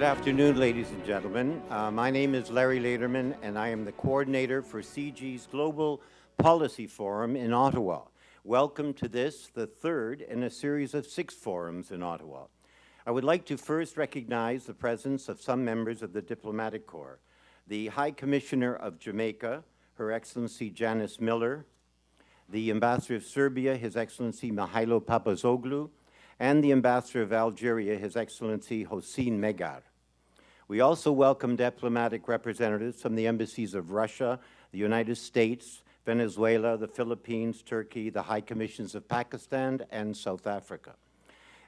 Good afternoon, ladies and gentlemen. My name is Larry Lederman, and I am the coordinator for CIGI's Global Policy Forum in Ottawa. Welcome to this, the third in a series of 6 forums in Ottawa. I would like to first recognize the presence of some members of the Diplomatic Corps, the High Commissioner of Jamaica, Her Excellency Janice Miller, the Ambassador of Serbia, His Excellency Mihailo Papazoglu, and the Ambassador of Algeria, His Excellency Hossein Megar. We also welcome diplomatic representatives from the embassies of Russia, the United States, Venezuela, the Philippines, Turkey, the High Commissions of Pakistan, and South Africa.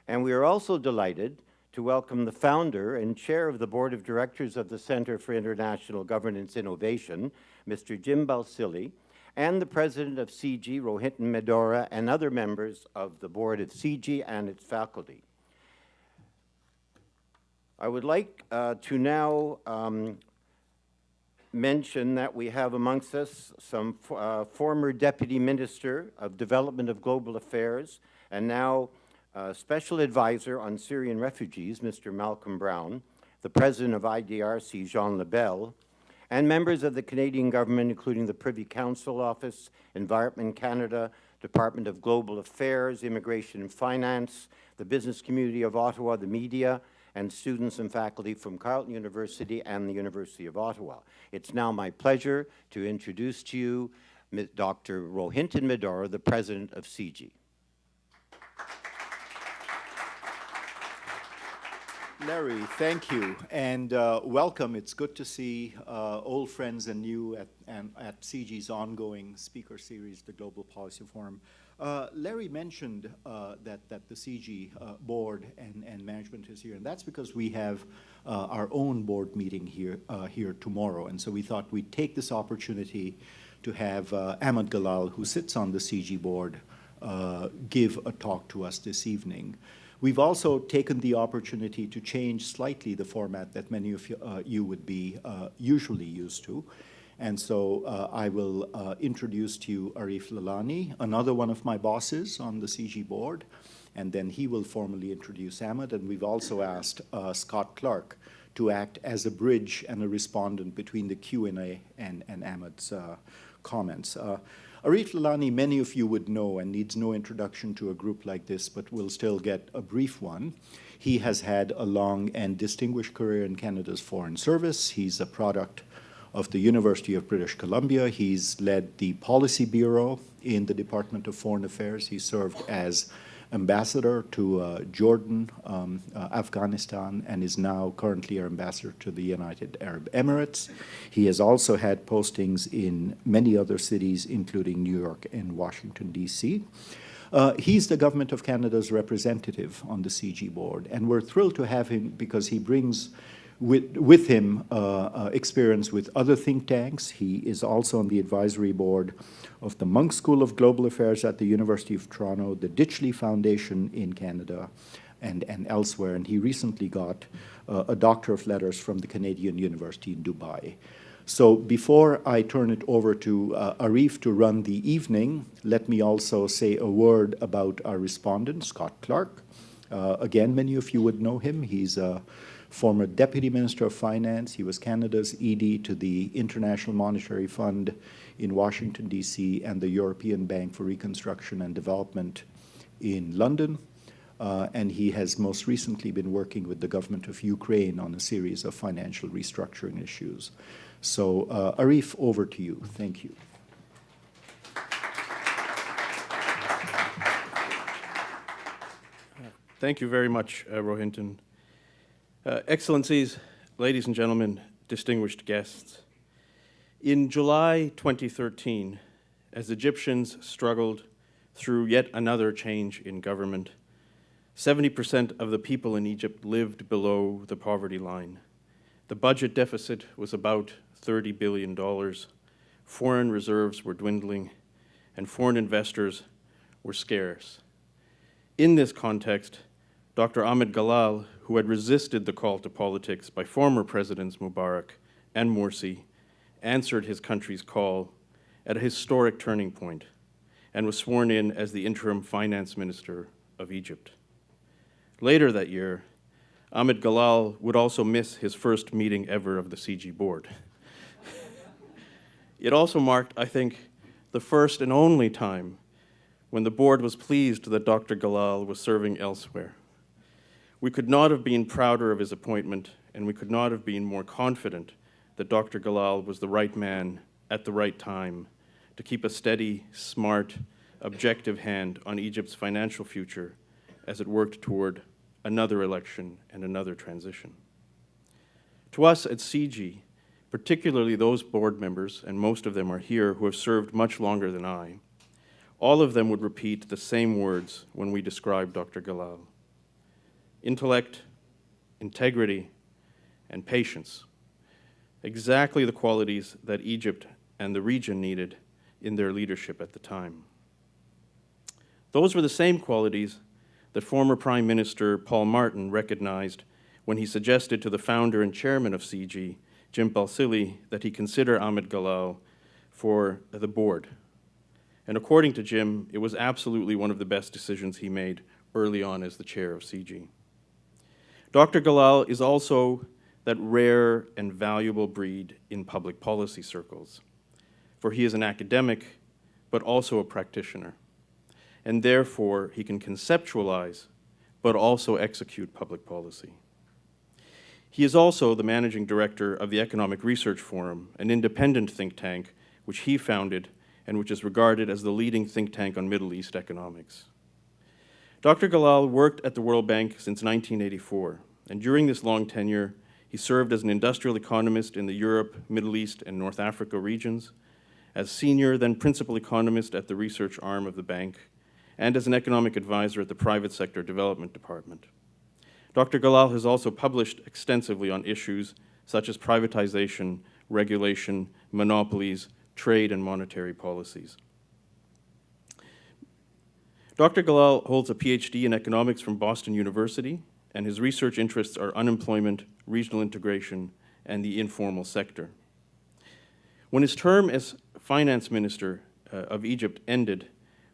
And we are also delighted to welcome the founder and chair of the Board of Directors of the Center for International Governance Innovation, Mr. Jim Balsillie, and the president of CIGI, Rohinton Medora, and other members of the board of CIGI and its faculty. I would like to now mention that we have amongst us some former Deputy Minister of Development of Global Affairs and now Special Advisor on Syrian Refugees, Mr. Malcolm Brown, the President of IDRC, Jean Lebel, and members of the Canadian government, including the Privy Council Office, Environment Canada, Department of Global Affairs, Immigration and Finance, the business community of Ottawa, the media, and students and faculty from Carleton University and the University of Ottawa. It's now my pleasure to introduce to you Dr. Rohinton Medora, the President of CIGI. Larry, thank you, and welcome. It's good to see old friends and new at CIGI's ongoing speaker series, the Global Policy Forum. Larry mentioned that the CIGI board and management is here, and that's because we have our own board meeting here tomorrow, and so we thought we'd take this opportunity to have Ahmed Galal, who sits on the CIGI board, give a talk to us this evening. We've also taken the opportunity to change slightly the format that many of you would be usually used to. And so I will introduce to you Arif Lalani, another one of my bosses on the CIGI board, and then he will formally introduce Ahmed. And we've also asked Scott Clark to act as a bridge and a respondent between the Q&A and Ahmed's comments. Arif Lalani, many of you would know and needs no introduction to a group like this, but will still get a brief one. He has had a long and distinguished career in Canada's Foreign Service. He's a product of the University of British Columbia. He's led the Policy Bureau in the Department of Foreign Affairs. He served as ambassador to Jordan, Afghanistan, and is now currently our ambassador to the United Arab Emirates. He has also had postings in many other cities, including New York and Washington, D.C. He's the Government of Canada's representative on the CIGI board, and we're thrilled to have him because he brings with him experience with other think tanks. He is also on the advisory board of the Munk School of Global Affairs at the University of Toronto, the Ditchley Foundation in Canada, and elsewhere. And he recently got a Doctor of Letters from the Canadian University in Dubai. So before I turn it over to Arif to run the evening, let me also say a word about our respondent, Scott Clark. Again, many of you would know him. He's a former Deputy Minister of Finance. He was Canada's ED to the International Monetary Fund in Washington, D.C., and the European Bank for Reconstruction and Development in London. And he has most recently been working with the government of Ukraine on a series of financial restructuring issues. So, Arif, over to you. Thank you. Thank you very much, Rohinton. Excellencies, ladies and gentlemen, distinguished guests. In July 2013, as Egyptians struggled through yet another change in government, 70% of the people in Egypt lived below the poverty line. The budget deficit was about $30 billion. Foreign reserves were dwindling, and foreign investors were scarce. In this context, Dr. Ahmed Galal, who had resisted the call to politics by former Presidents Mubarak and Morsi, answered his country's call at a historic turning point and was sworn in as the interim finance minister of Egypt. Later that year, Ahmed Galal would also miss his first meeting ever of the CIGI board. It also marked, I think, the first and only time when the board was pleased that Dr. Galal was serving elsewhere. We could not have been prouder of his appointment, and we could not have been more confident that Dr. Galal was the right man at the right time to keep a steady, smart, objective hand on Egypt's financial future as it worked toward another election and another transition. To us at CIGI, particularly those board members, and most of them are here, who have served much longer than I, all of them would repeat the same words when we describe Dr. Galal: intellect, integrity, and patience. Exactly the qualities that Egypt and the region needed in their leadership at the time. Those were the same qualities that former Prime Minister Paul Martin recognized when he suggested to the founder and chairman of CIGI, Jim Balsillie, that he consider Ahmed Galal for the board. And according to Jim, it was absolutely one of the best decisions he made early on as the chair of CIGI. Dr. Galal is also that rare and valuable breed in public policy circles, for he is an academic, but also a practitioner, and therefore he can conceptualize, but also execute public policy. He is also the managing director of the Economic Research Forum, an independent think tank which he founded and which is regarded as the leading think tank on Middle East economics. Dr. Galal worked at the World Bank since 1984, and during this long tenure, he served as an industrial economist in the Europe, Middle East, and North Africa regions, as senior, then principal economist at the research arm of the bank, and as an economic advisor at the Private Sector Development Department. Dr. Galal has also published extensively on issues such as privatization, regulation, monopolies, trade, and monetary policies. Dr. Galal holds a PhD in economics from Boston University, and his research interests are unemployment, regional integration, and the informal sector. When his term as finance minister of Egypt ended,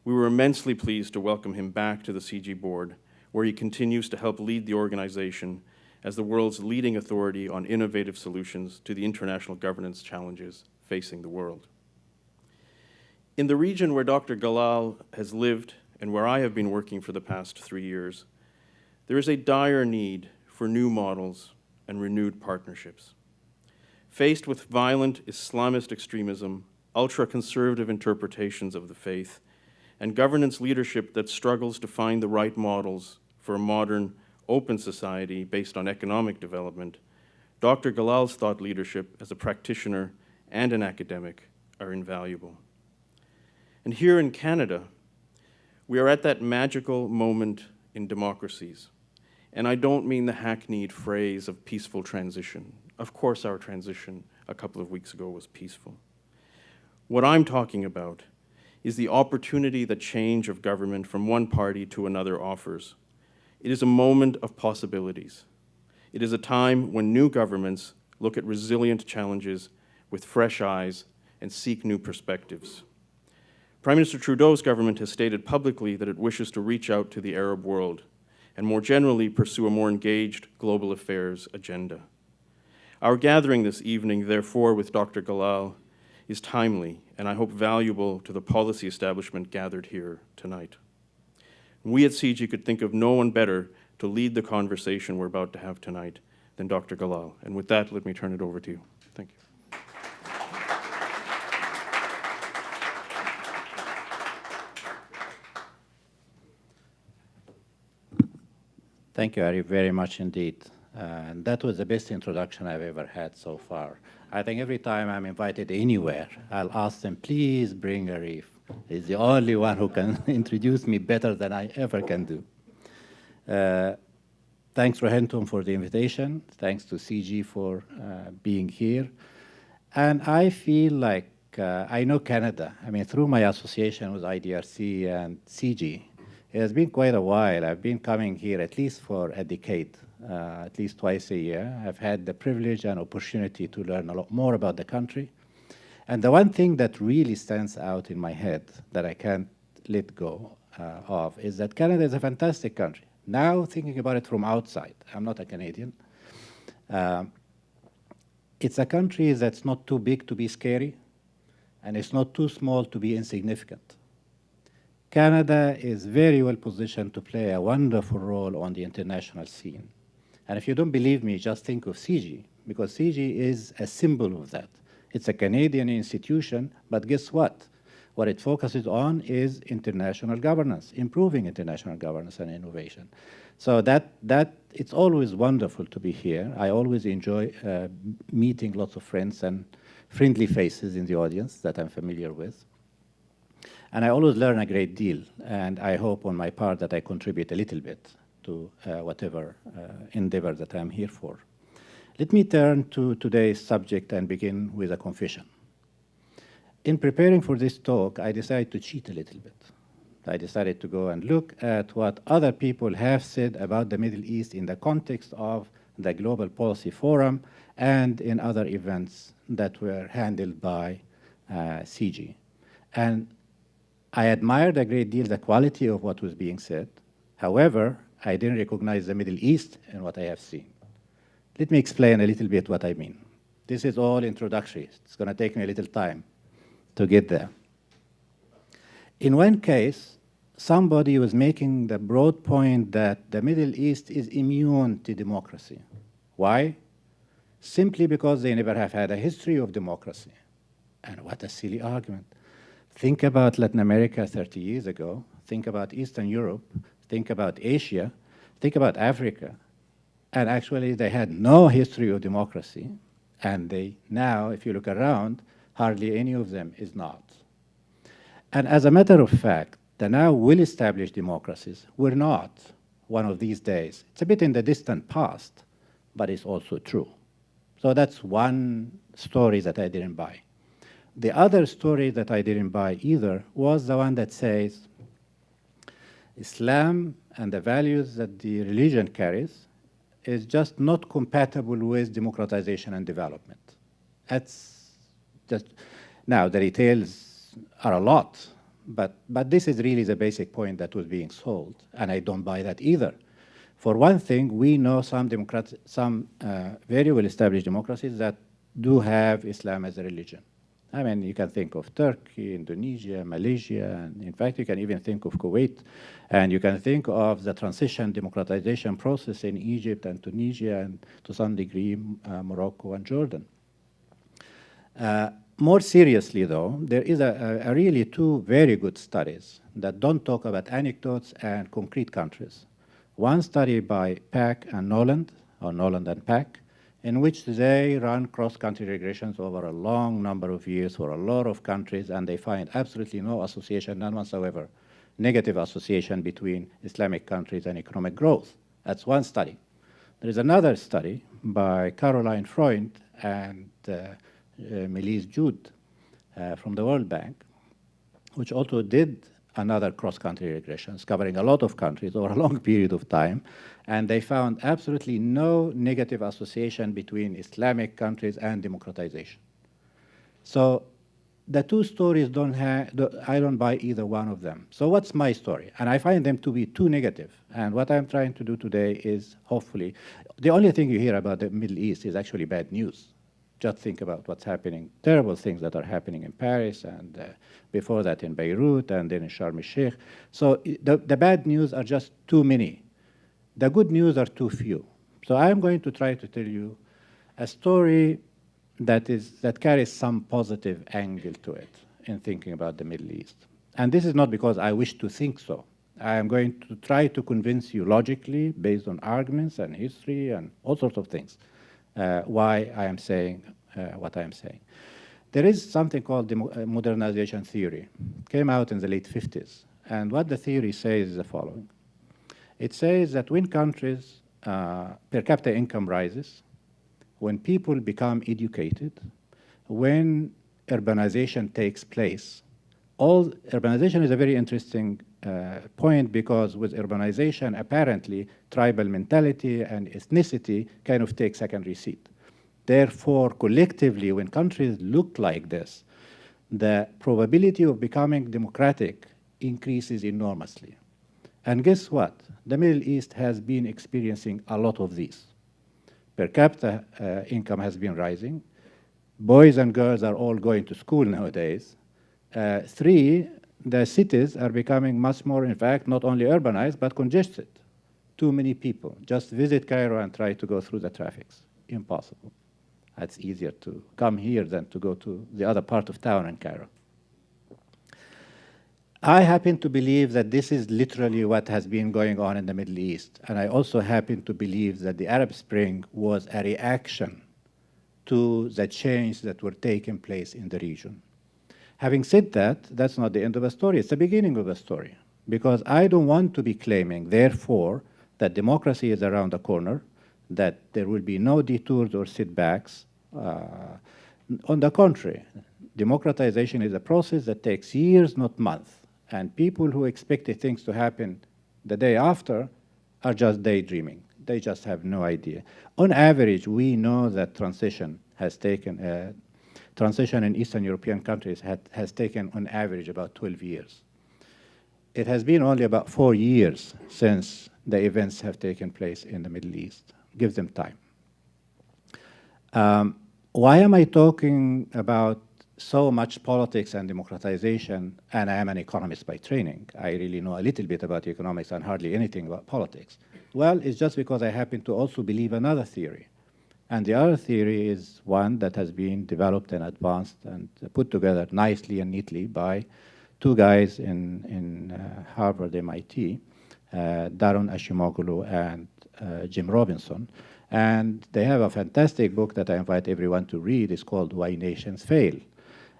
we were immensely pleased to welcome him back to the CIGI board, where he continues to help lead the organization as the world's leading authority on innovative solutions to the international governance challenges facing the world. In the region where Dr. Galal has lived and where I have been working for the past 3 years, there is a dire need for new models and renewed partnerships. Faced with violent Islamist extremism, ultra-conservative interpretations of the faith, and governance leadership that struggles to find the right models for a modern, open society based on economic development, Dr. Galal's thought leadership as a practitioner and an academic are invaluable. And here in Canada, we are at that magical moment in democracies. And I don't mean the hackneyed phrase of peaceful transition. Of course, our transition a couple of weeks ago was peaceful. What I'm talking about is the opportunity that change of government from one party to another offers. It is a moment of possibilities. It is a time when new governments look at resilient challenges with fresh eyes and seek new perspectives. Prime Minister Trudeau's government has stated publicly that it wishes to reach out to the Arab world and more generally pursue a more engaged global affairs agenda. Our gathering this evening, therefore, with Dr. Galal is timely and I hope valuable to the policy establishment gathered here tonight. We at CIGI could think of no one better to lead the conversation we're about to have tonight than Dr. Galal. And with that, let me turn it over to you. Thank you. Thank you, Ari, very much indeed. And that was the best introduction I've ever had so far. I think every time I'm invited anywhere, I'll ask them, please bring Arif. He's the only one who can introduce me better than I ever can do. Thanks, Rohinton, for the invitation. Thanks to CIGI for being here. And I feel like I know Canada. I mean, through my association with IDRC and CIGI, it has been quite a while. I've been coming here at least for a decade, at least twice a year. I've had the privilege and opportunity to learn a lot more about the country. And the one thing that really stands out in my head that I can't let go of is that Canada is a fantastic country. Now, thinking about it from outside, I'm not a Canadian. It's a country that's not too big to be scary, and it's not too small to be insignificant. Canada is very well positioned to play a wonderful role on the international scene. And if you don't believe me, just think of CIGI, because CIGI is a symbol of that. It's a Canadian institution, but guess what? What it focuses on is international governance, improving international governance and innovation. So it's always wonderful to be here. I always enjoy meeting lots of friends and friendly faces in the audience that I'm familiar with. And I always learn a great deal, and I hope on my part that I contribute a little bit to whatever endeavor that I'm here for. Let me turn to today's subject and begin with a confession. In preparing for this talk, I decided to cheat a little bit. I decided to go and look at what other people have said about the Middle East in the context of the Global Policy Forum and in other events that were handled by CIGI. And I admired a great deal the quality of what was being said. However, I didn't recognize the Middle East in what I have seen. Let me explain a little bit what I mean. This is all introductory. It's going to take me a little time to get there. In one case, somebody was making the broad point that the Middle East is immune to democracy. Why? Simply because they never have had a history of democracy. And what a silly argument. Think about Latin America 30 years ago. Think about Eastern Europe. Think about Asia. Think about Africa. And actually, they had no history of democracy. And they now, if you look around, hardly any of them is not. And as a matter of fact, the now well-established democracies were not one of these days. It's a bit in the distant past, but it's also true. So that's one story that I didn't buy. The other story that I didn't buy either was the one that says Islam and the values that the religion carries is just not compatible with democratization and development. That's just, now the details are a lot, but this is really the basic point that was being sold, and I don't buy that either. For one thing, we know some very well-established democracies that do have Islam as a religion. I mean, you can think of Turkey, Indonesia, Malaysia, and in fact, you can even think of Kuwait, and you can think of the transition democratization process in Egypt and Tunisia, and to some degree, Morocco and Jordan. More seriously, though, there is a really two very good studies that don't talk about anecdotes and concrete countries. One study by Pack and Noland, or Noland and Pack, in which they run cross-country regressions over a long number of years for a lot of countries, and they find absolutely no association, none whatsoever, negative association between Islamic countries and economic growth. That's one study. There is another study by Caroline Freund and Melise Jude from the World Bank, which also did another cross-country regressions covering a lot of countries over a long period of time, and they found absolutely no negative association between Islamic countries and democratization. So the two stories I don't buy either one of them. So what's my story? And I find them to be too negative. And what I'm trying to do today is, hopefully, the only thing you hear about the Middle East is actually bad news. Just think about what's happening, terrible things that are happening in Paris, and before that in Beirut, and then in Sharm el-Sheikh. So the bad news are just too many. The good news are too few. So I'm going to try to tell you a story that carries some positive angle to it in thinking about the Middle East. And this is not because I wish to think so. I am going to try to convince you logically, based on arguments and history and all sorts of things, why I am saying what I am saying. There is something called the modernization theory. It came out in the late 50s. And what the theory says is the following. It says that when countries' per capita income rises, when people become educated, when urbanization takes place, urbanization is a very interesting point, because with urbanization, apparently, tribal mentality and ethnicity kind of take secondary seat. Therefore, collectively, when countries look like this, the probability of becoming democratic increases enormously. And guess what? The Middle East has been experiencing a lot of these. Per capita income has been rising. Boys and girls are all going to school nowadays. Three, the cities are becoming much more, in fact, not only urbanized, but congested. Too many people. Just visit Cairo and try to go through the traffics. Impossible. It's easier to come here than to go to the other part of town in Cairo. I happen to believe that this is literally what has been going on in the Middle East. And I also happen to believe that the Arab Spring was a reaction to the change that were taking place in the region. Having said that, that's not the end of the story. It's the beginning of the story. Because I don't want to be claiming, therefore, that democracy is around the corner, that there will be no detours or setbacks. On the contrary, democratization is a process that takes years, not months. And people who expected things to happen the day after are just daydreaming. They just have no idea. On average, we know that transition in Eastern European countries has taken, on average, about 12 years. It has been only about 4 years since the events have taken place in the Middle East. Give them time. Why am I talking about so much politics and democratization, and I am an economist by training? I really know a little bit about economics and hardly anything about politics. Well, it's just because I happen to also believe another theory. And the other theory is one that has been developed and advanced and put together nicely and neatly by two guys in Harvard, MIT, Daron Acemoglu and Jim Robinson. And they have a fantastic book that I invite everyone to read. It's called Why Nations Fail.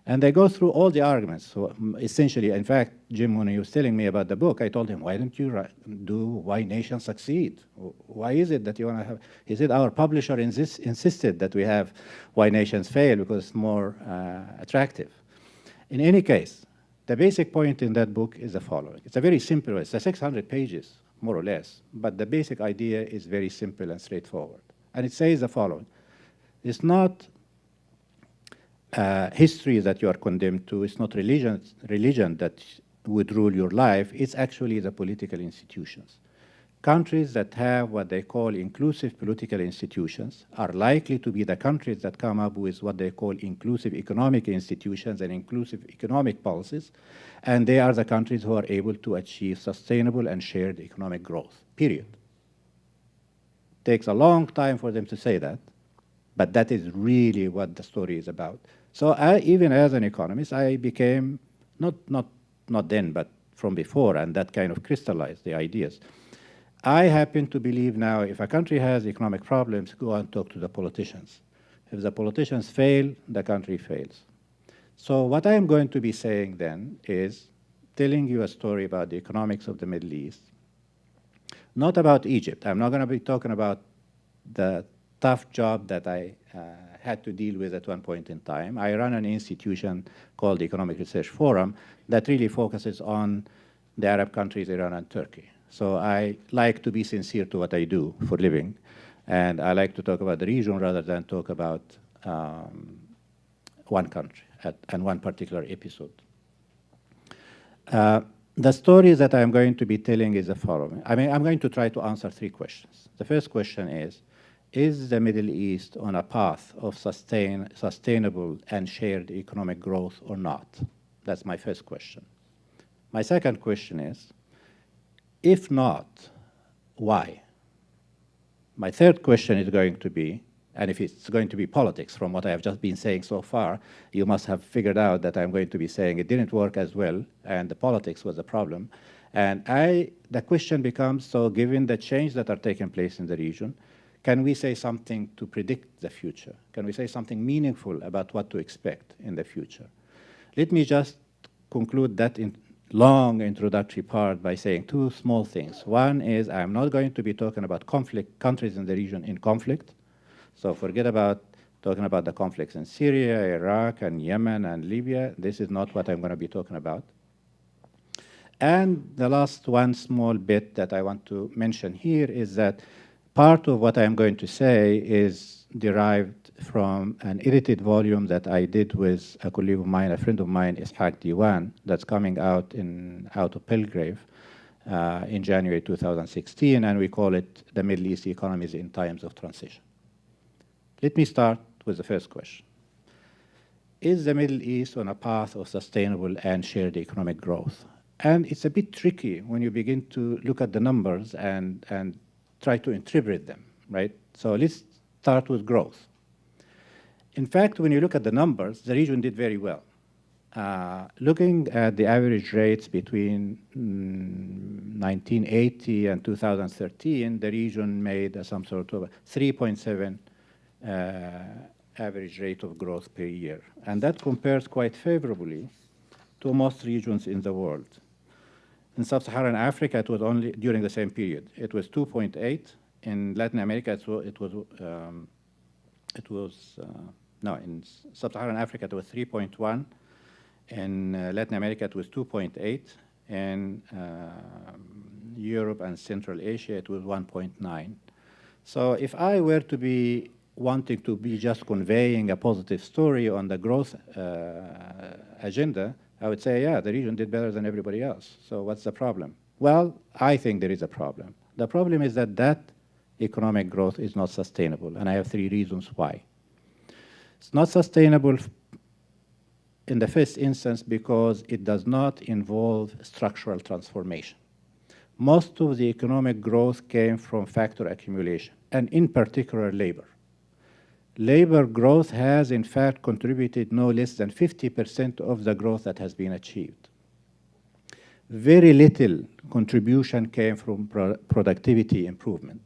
And they go through all the arguments. So essentially, in fact, Jim, when he was telling me about the book, I told him, why don't you do Why Nations Succeed? Why is it that you want to have? He said, our publisher insisted that we have Why Nations Fail because it's more attractive. In any case, the basic point in that book is the following. It's a very simple, it's 600 pages, more or less, but the basic idea is very simple and straightforward. And it says the following. It's not history that you are condemned to, it's not religion that would rule your life, it's actually the political institutions. Countries that have what they call inclusive political institutions are likely to be the countries that come up with what they call inclusive economic institutions and inclusive economic policies, and they are the countries who are able to achieve sustainable and shared economic growth, period. Takes a long time for them to say that, but that is really what the story is about. So even as an economist, I became, not then, but from before, and that kind of crystallized the ideas. I happen to believe now if a country has economic problems, go and talk to the politicians. If the politicians fail, the country fails. So what I am going to be saying then is telling you a story about the economics of the Middle East, not about Egypt. I'm not going to be talking about the tough job that I had to deal with at one point in time. I run an institution called the Economic Research Forum that really focuses on the Arab countries, Iran and Turkey. So I like to be sincere to what I do for a living, and I like to talk about the region rather than talk about one country and one particular episode. The story that I'm going to be telling is the following. I mean, I'm going to try to answer three questions. The first question is the Middle East on a path of sustainable and shared economic growth or not? That's my first question. My second question is, if not, why? My third question is going to be, and if it's going to be politics from what I have just been saying so far, you must have figured out that I'm going to be saying it didn't work as well, and the politics was the problem. And the question becomes, so given the change that are taking place in the region, can we say something to predict the future? Can we say something meaningful about what to expect in the future? Let me just conclude that long introductory part by saying two small things. One is I'm not going to be talking about countries in the region in conflict. So forget about talking about the conflicts in Syria, Iraq, and Yemen, and Libya. This is not what I'm going to be talking about. And the last one small bit that I want to mention here is that part of what I'm going to say is derived from an edited volume that I did with a colleague of mine, a friend of mine, Ishaq Diwan, that's coming out of Belgrave. in January 2016, and we call it the Middle East Economies in Times of Transition. Let me start with the first question. Is the Middle East on a path of sustainable and shared economic growth? And it's a bit tricky when you begin to look at the numbers and try to interpret them, right? So let's start with growth. In fact, when you look at the numbers, the region did very well. Looking at the average rates between 1980 and 2013, the region made some sort of 3.7 average rate of growth per year. And that compares quite favorably to most regions in the world. In Sub-Saharan Africa, it was only, during the same period, it was 2.8. In Latin America, in Sub-Saharan Africa, it was 3.1. In Latin America, it was 2.8. In Europe and Central Asia, it was 1.9. So if I were to be wanting to be just conveying a positive story on the growth agenda, I would say, yeah, the region did better than everybody else. So what's the problem? Well, I think there is a problem. The problem is that that economic growth is not sustainable, and I have 3 reasons why. It's not sustainable in the first instance because it does not involve structural transformation. Most of the economic growth came from factor accumulation, and in particular, labor. Labor growth has, in fact, contributed no less than 50% of the growth that has been achieved. Very little contribution came from productivity improvement.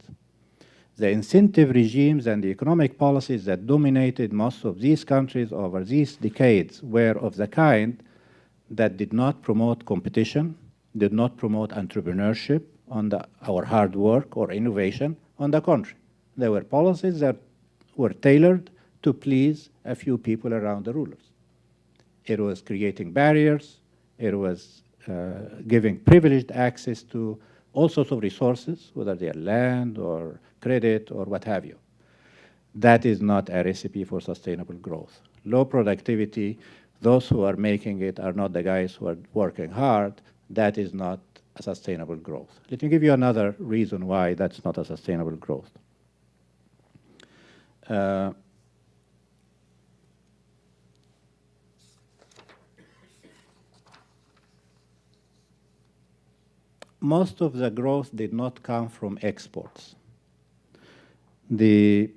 The incentive regimes and the economic policies that dominated most of these countries over these decades were of the kind that did not promote competition, did not promote entrepreneurship or hard work or innovation. On the contrary, there were policies that were tailored to please a few people around the rulers. It was creating barriers. It was giving privileged access to all sorts of resources, whether they are land or credit or what have you. That is not a recipe for sustainable growth. Low productivity, those who are making it are not the guys who are working hard. That is not a sustainable growth. Let me give you another reason why that's not a sustainable growth. Most of the growth did not come from exports. Leaving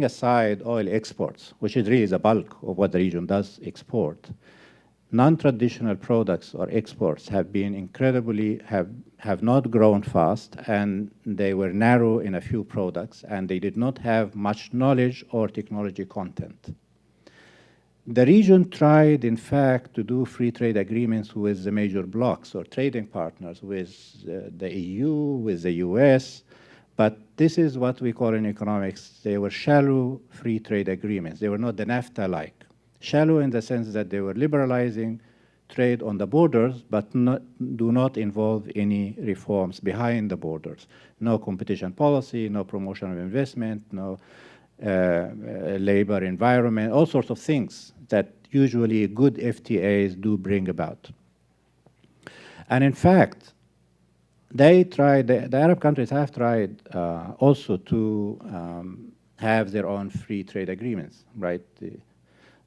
aside oil exports, which is really the bulk of what the region does export, non-traditional products or exports have been have not grown fast, and they were narrow in a few products, and they did not have much knowledge or technology content. The region tried, in fact, to do free trade agreements with the major blocs or trading partners, with the EU, with the US, but this is what we call in economics, they were shallow free trade agreements. They were not the NAFTA-like. Shallow in the sense that they were liberalizing trade on the borders, but do not involve any reforms behind the borders. No competition policy, no promotion of investment, no labor environment, all sorts of things that usually good FTAs do bring about. And in fact, they tried, the Arab countries have tried also to have their own free trade agreements, right?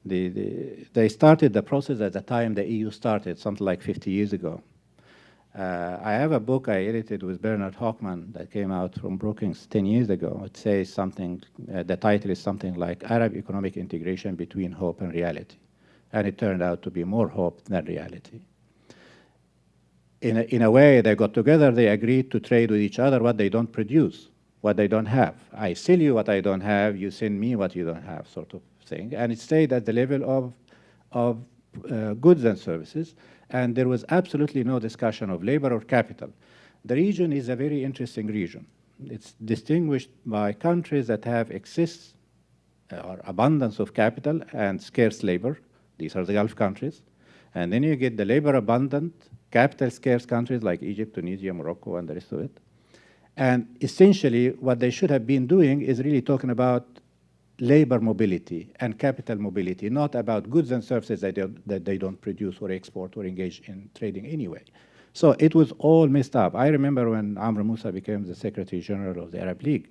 They started the process at the time the EU started, something like 50 years ago. I have a book I edited with Bernard Hochman that came out from Brookings 10 years ago. It says something, the title is something like Arab Economic Integration Between Hope and Reality. And it turned out to be more hope than reality. In a way, they got together, they agreed to trade with each other what they don't produce, what they don't have. I sell you what I don't have, you send me what you don't have, sort of thing. And it stayed at the level of goods and services, and there was absolutely no discussion of labor or capital. The region is a very interesting region. It's distinguished by countries that have excess or abundance of capital and scarce labor. These are the Gulf countries. And then you get the labor abundant, capital scarce countries like Egypt, Tunisia, Morocco, and the rest of it. And essentially, what they should have been doing is really talking about labor mobility and capital mobility, not about goods and services that they don't produce or export or engage in trading anyway. So it was all messed up. I remember when Amr Moussa became the Secretary General of the Arab League,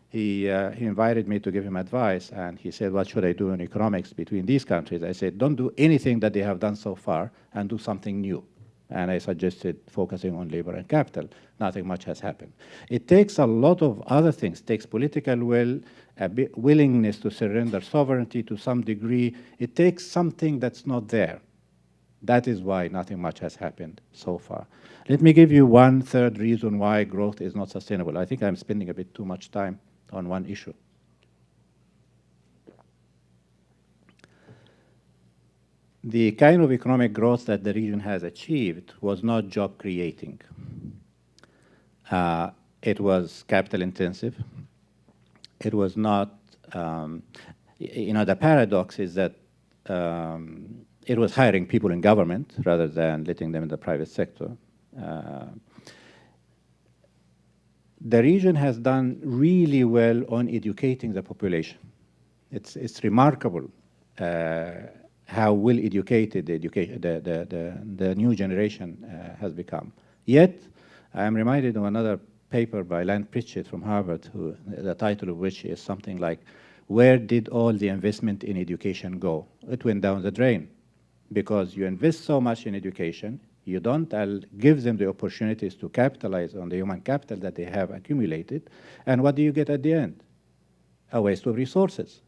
he invited me to give him advice, and he said, what should I do in economics between these countries? I said, don't do anything that they have done so far and do something new. And I suggested focusing on labor and capital. Nothing much has happened. It takes a lot of other things. It takes political will, willingness to surrender sovereignty to some degree. It takes something that's not there. That is why nothing much has happened so far. Let me give you one third reason why growth is not sustainable. I think I'm spending a bit too much time on one issue. The kind of economic growth that the region has achieved was not job creating. It was capital intensive. It was not, the paradox is that it was hiring people in government rather than letting them in the private sector. The region has done really well on educating the population. It's remarkable how well educated the new generation has become. Yet, I am reminded of another paper by Len Pritchett from Harvard, the title of which is something like, where did all the investment in education go? It went down the drain, because you invest so much in education, you don't give them the opportunities to capitalize on the human capital that they have accumulated, and what do you get at the end? A waste of resources.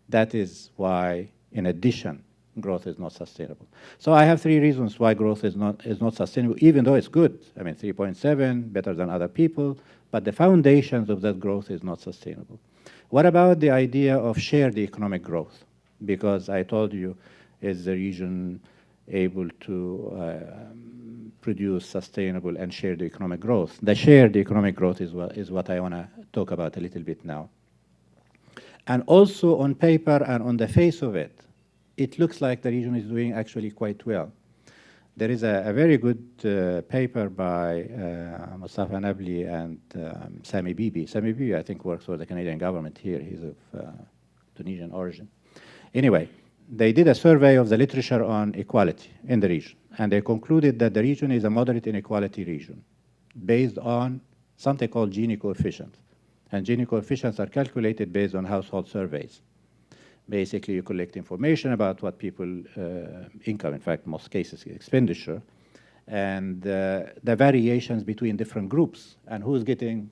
That is why, in addition, growth is not sustainable. So I have three reasons why growth is not sustainable, even though it's good. I mean, 3.7, better than other people, but the foundations of that growth is not sustainable. What about the idea of shared economic growth? Because I told you, is the region able to produce sustainable and shared economic growth? The shared economic growth is what I want to talk about a little bit now. And also on paper and on the face of it, it looks like the region is doing actually quite well. There is a very good paper by Mustafa Nabli and Sami Bibi. Sami Bibi, I think, works for the Canadian government here. He's of Tunisian origin. Anyway, they did a survey of the literature on equality in the region, and they concluded that the region is a moderate inequality region based on something called Gini coefficients. And Gini coefficients are calculated based on household surveys. Basically, you collect information about what people income, in fact, most cases expenditure, and the variations between different groups and who's getting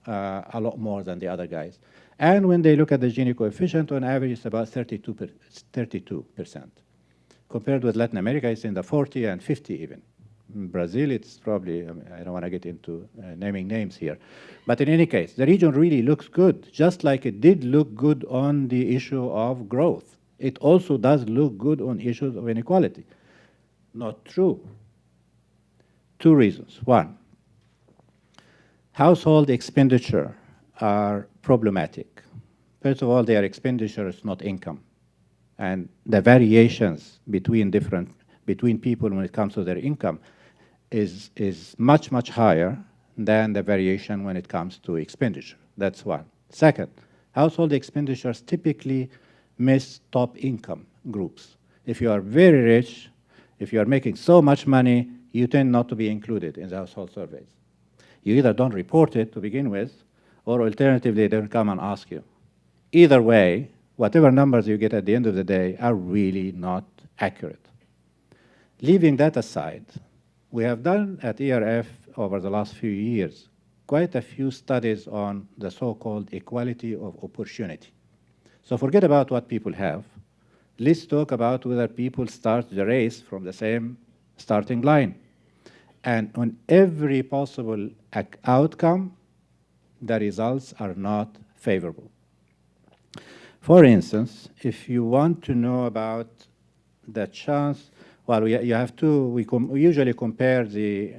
a lot more than the other guys. And when they look at the Gini coefficient, on average, it's about 32%. Compared with Latin America, it's in the 40 and 50 even. In Brazil, it's probably, I don't want to get into naming names here. But in any case, the region really looks good, just like it did look good on the issue of growth. It also does look good on issues of inequality. Not true. Two reasons. One, household expenditure are problematic. First of all, they are expenditures, not income. And the variations between people when it comes to their income is much, much higher than the variation when it comes to expenditure. That's one. Second, household expenditures typically miss top income groups. If you are very rich, if you are making so much money, you tend not to be included in the household surveys. You either don't report it to begin with, or alternatively, they don't come and ask you. Either way, whatever numbers you get at the end of the day are really not accurate. Leaving that aside, we have done at ERF over the last few years quite a few studies on the so-called equality of opportunity. So forget about what people have. Let's talk about whether people start the race from the same starting line. And on every possible outcome, the results are not favorable. For instance, if you want to know about the chance, well, you have to, we usually compare the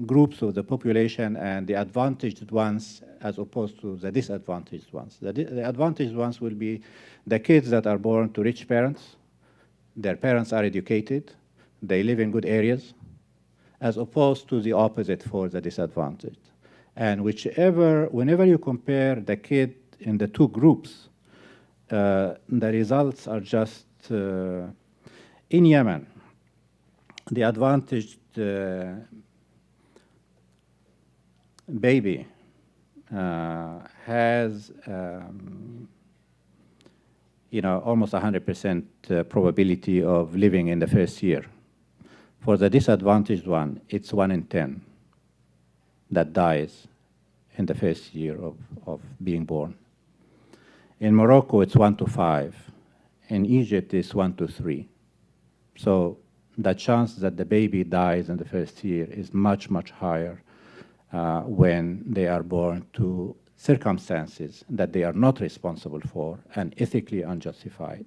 groups of the population and the advantaged ones as opposed to the disadvantaged ones. The advantaged ones will be the kids that are born to rich parents, their parents are educated, they live in good areas, as opposed to the opposite for the disadvantaged. And whenever you compare the kid in the two groups, the results are just in Yemen, the advantaged baby has almost 100% probability of living in the first year. For the disadvantaged one, it's 1 in 10 that dies in the first year of being born. In Morocco, it's 1 to 5. In Egypt, it's 1 to 3. So the chance that the baby dies in the first year is much, much higher when they are born to circumstances that they are not responsible for and ethically unjustified.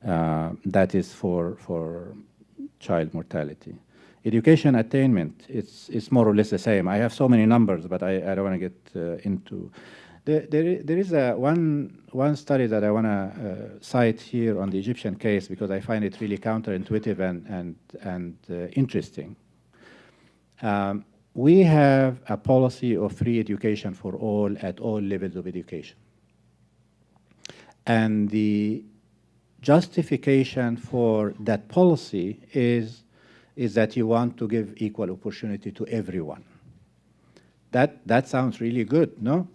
That is for child mortality. Education attainment, it's more or less the same. I have so many numbers, but I don't want to get into. There is one study that I want to cite here on the Egyptian case because I find it really counterintuitive and interesting. We have a policy of free education for all at all levels of education. And the justification for that policy is that you want to give equal opportunity to everyone. That sounds really good, no?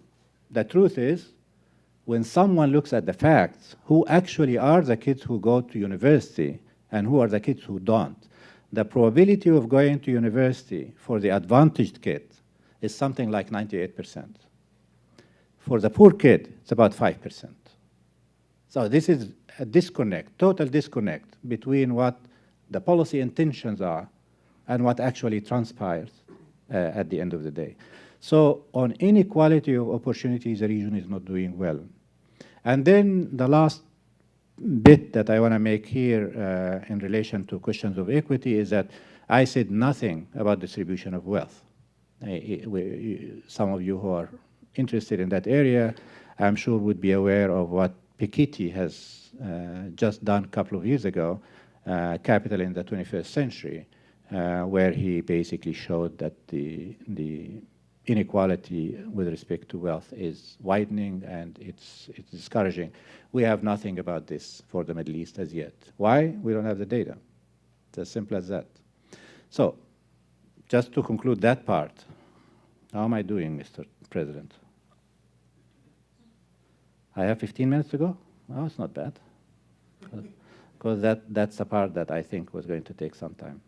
The truth is, when someone looks at the facts, who actually are the kids who go to university and who are the kids who don't, the probability of going to university for the advantaged kid is something like 98%. For the poor kid, it's about 5%. So this is a disconnect, total disconnect between what the policy intentions are and what actually transpires at the end of the day. So on inequality of opportunities, the region is not doing well. And then the last bit that I want to make here in relation to questions of equity is that I said nothing about distribution of wealth. Some of you who are interested in that area, I'm sure would be aware of what Piketty has just done a couple of years ago, Capital in the 21st Century, where he basically showed that the inequality with respect to wealth is widening and it's discouraging. We have nothing about this for the Middle East as yet. Why? We don't have the data. It's as simple as that. So, just to conclude that part, how am I doing, Mr. President? I have 15 minutes to go? Oh, it's not bad. Because that's the part that I think was going to take some time.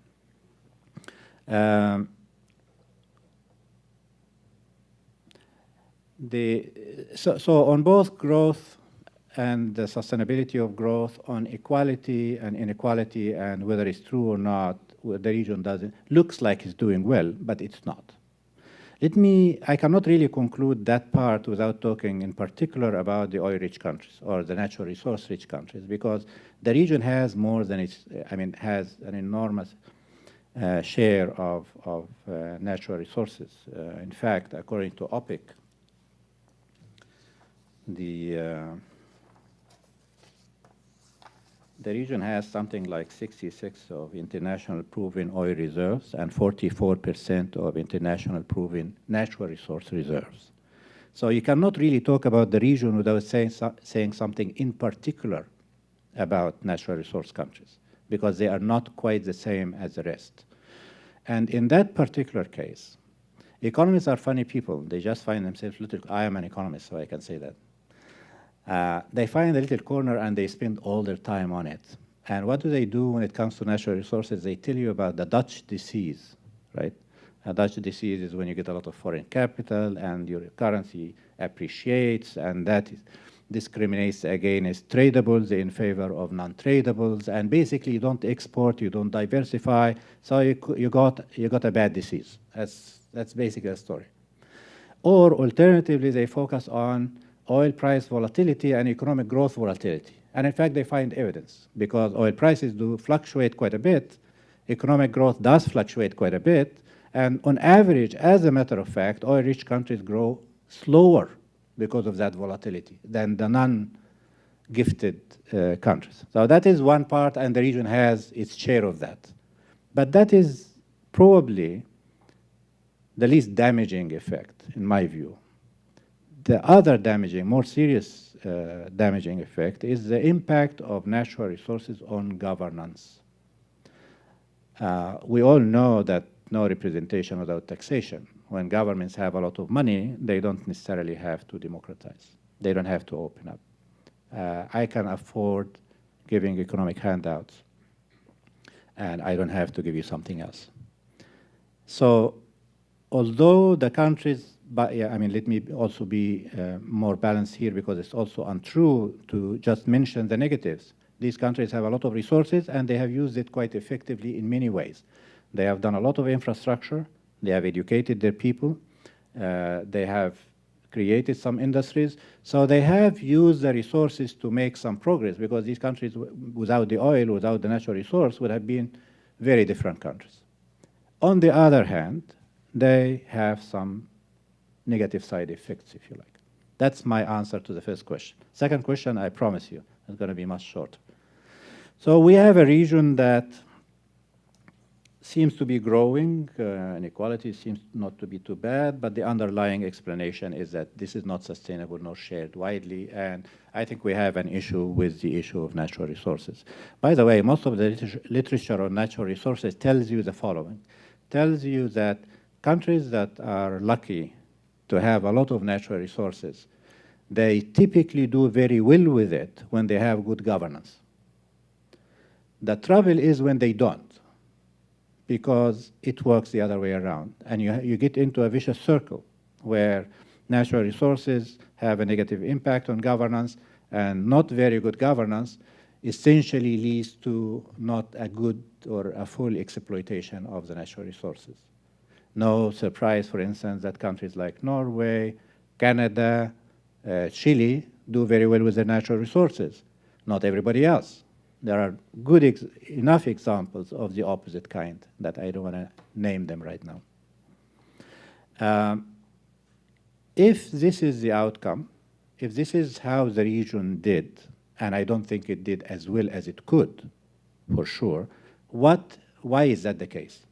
So on both growth and the sustainability of growth, on equality and inequality and whether it's true or not, the region looks like it's doing well, but it's not. I cannot really conclude that part without talking in particular about the oil-rich countries or the natural resource-rich countries, because the region has more than has an enormous share of natural resources. In fact, according to OPEC, the region has something like 66 of international proven oil reserves and 44% of international proven natural resource reserves. So you cannot really talk about the region without saying something in particular about natural resource countries, because they are not quite the same as the rest. And in that particular case, economists are funny people. They just find themselves I am an economist, so I can say that. They find a little corner and they spend all their time on it. And what do they do when it comes to natural resources? They tell you about the Dutch disease, right? A Dutch disease is when you get a lot of foreign capital and your currency appreciates, and that discriminates against tradables in favor of non-tradables, and basically you don't export, you don't diversify, so you got a bad disease. That's basically the story. Or alternatively, they focus on oil price volatility and economic growth volatility. And in fact, they find evidence, because oil prices do fluctuate quite a bit, economic growth does fluctuate quite a bit, and on average, as a matter of fact, oil-rich countries grow slower because of that volatility than the non-gifted countries. So that is one part, and the region has its share of that. But that is probably the least damaging effect, in my view. the other damaging, more serious damaging effect is the impact of natural resources on governance. We all know that no representation without taxation. When governments have a lot of money, they don't necessarily have to democratize. They don't have to open up. I can afford giving economic handouts, and I don't have to give you something else. So, although the countries, but yeah, I mean, let me also be more balanced here, because it's also untrue to just mention the negatives. These countries have a lot of resources, and they have used it quite effectively in many ways. They have done a lot of infrastructure. They have educated their people. They have created some industries. So they have used the resources to make some progress, because these countries, without the oil, without the natural resource, would have been very different countries. On the other hand, they have some negative side effects, if you like. That's my answer to the first question. Second question, I promise you, is going to be much shorter. So we have a region that seems to be growing. Inequality seems not to be too bad, but the underlying explanation is that this is not sustainable nor shared widely, and I think we have an issue with the issue of natural resources. By the way, most of the literature on natural resources tells you the following. Tells you that countries that are lucky to have a lot of natural resources, they typically do very well with it when they have good governance. The trouble is when they don't, because it works the other way around. And you get into a vicious circle where natural resources have a negative impact on governance, and not very good governance essentially leads to not a good or a full exploitation of the natural resources. No surprise, for instance, that countries like Norway, Canada, Chile do very well with their natural resources. Not everybody else. There are enough examples of the opposite kind that I don't want to name them right now. If this is the outcome, if this is how the region did, and I don't think it did as well as it could, for sure, why is that the case?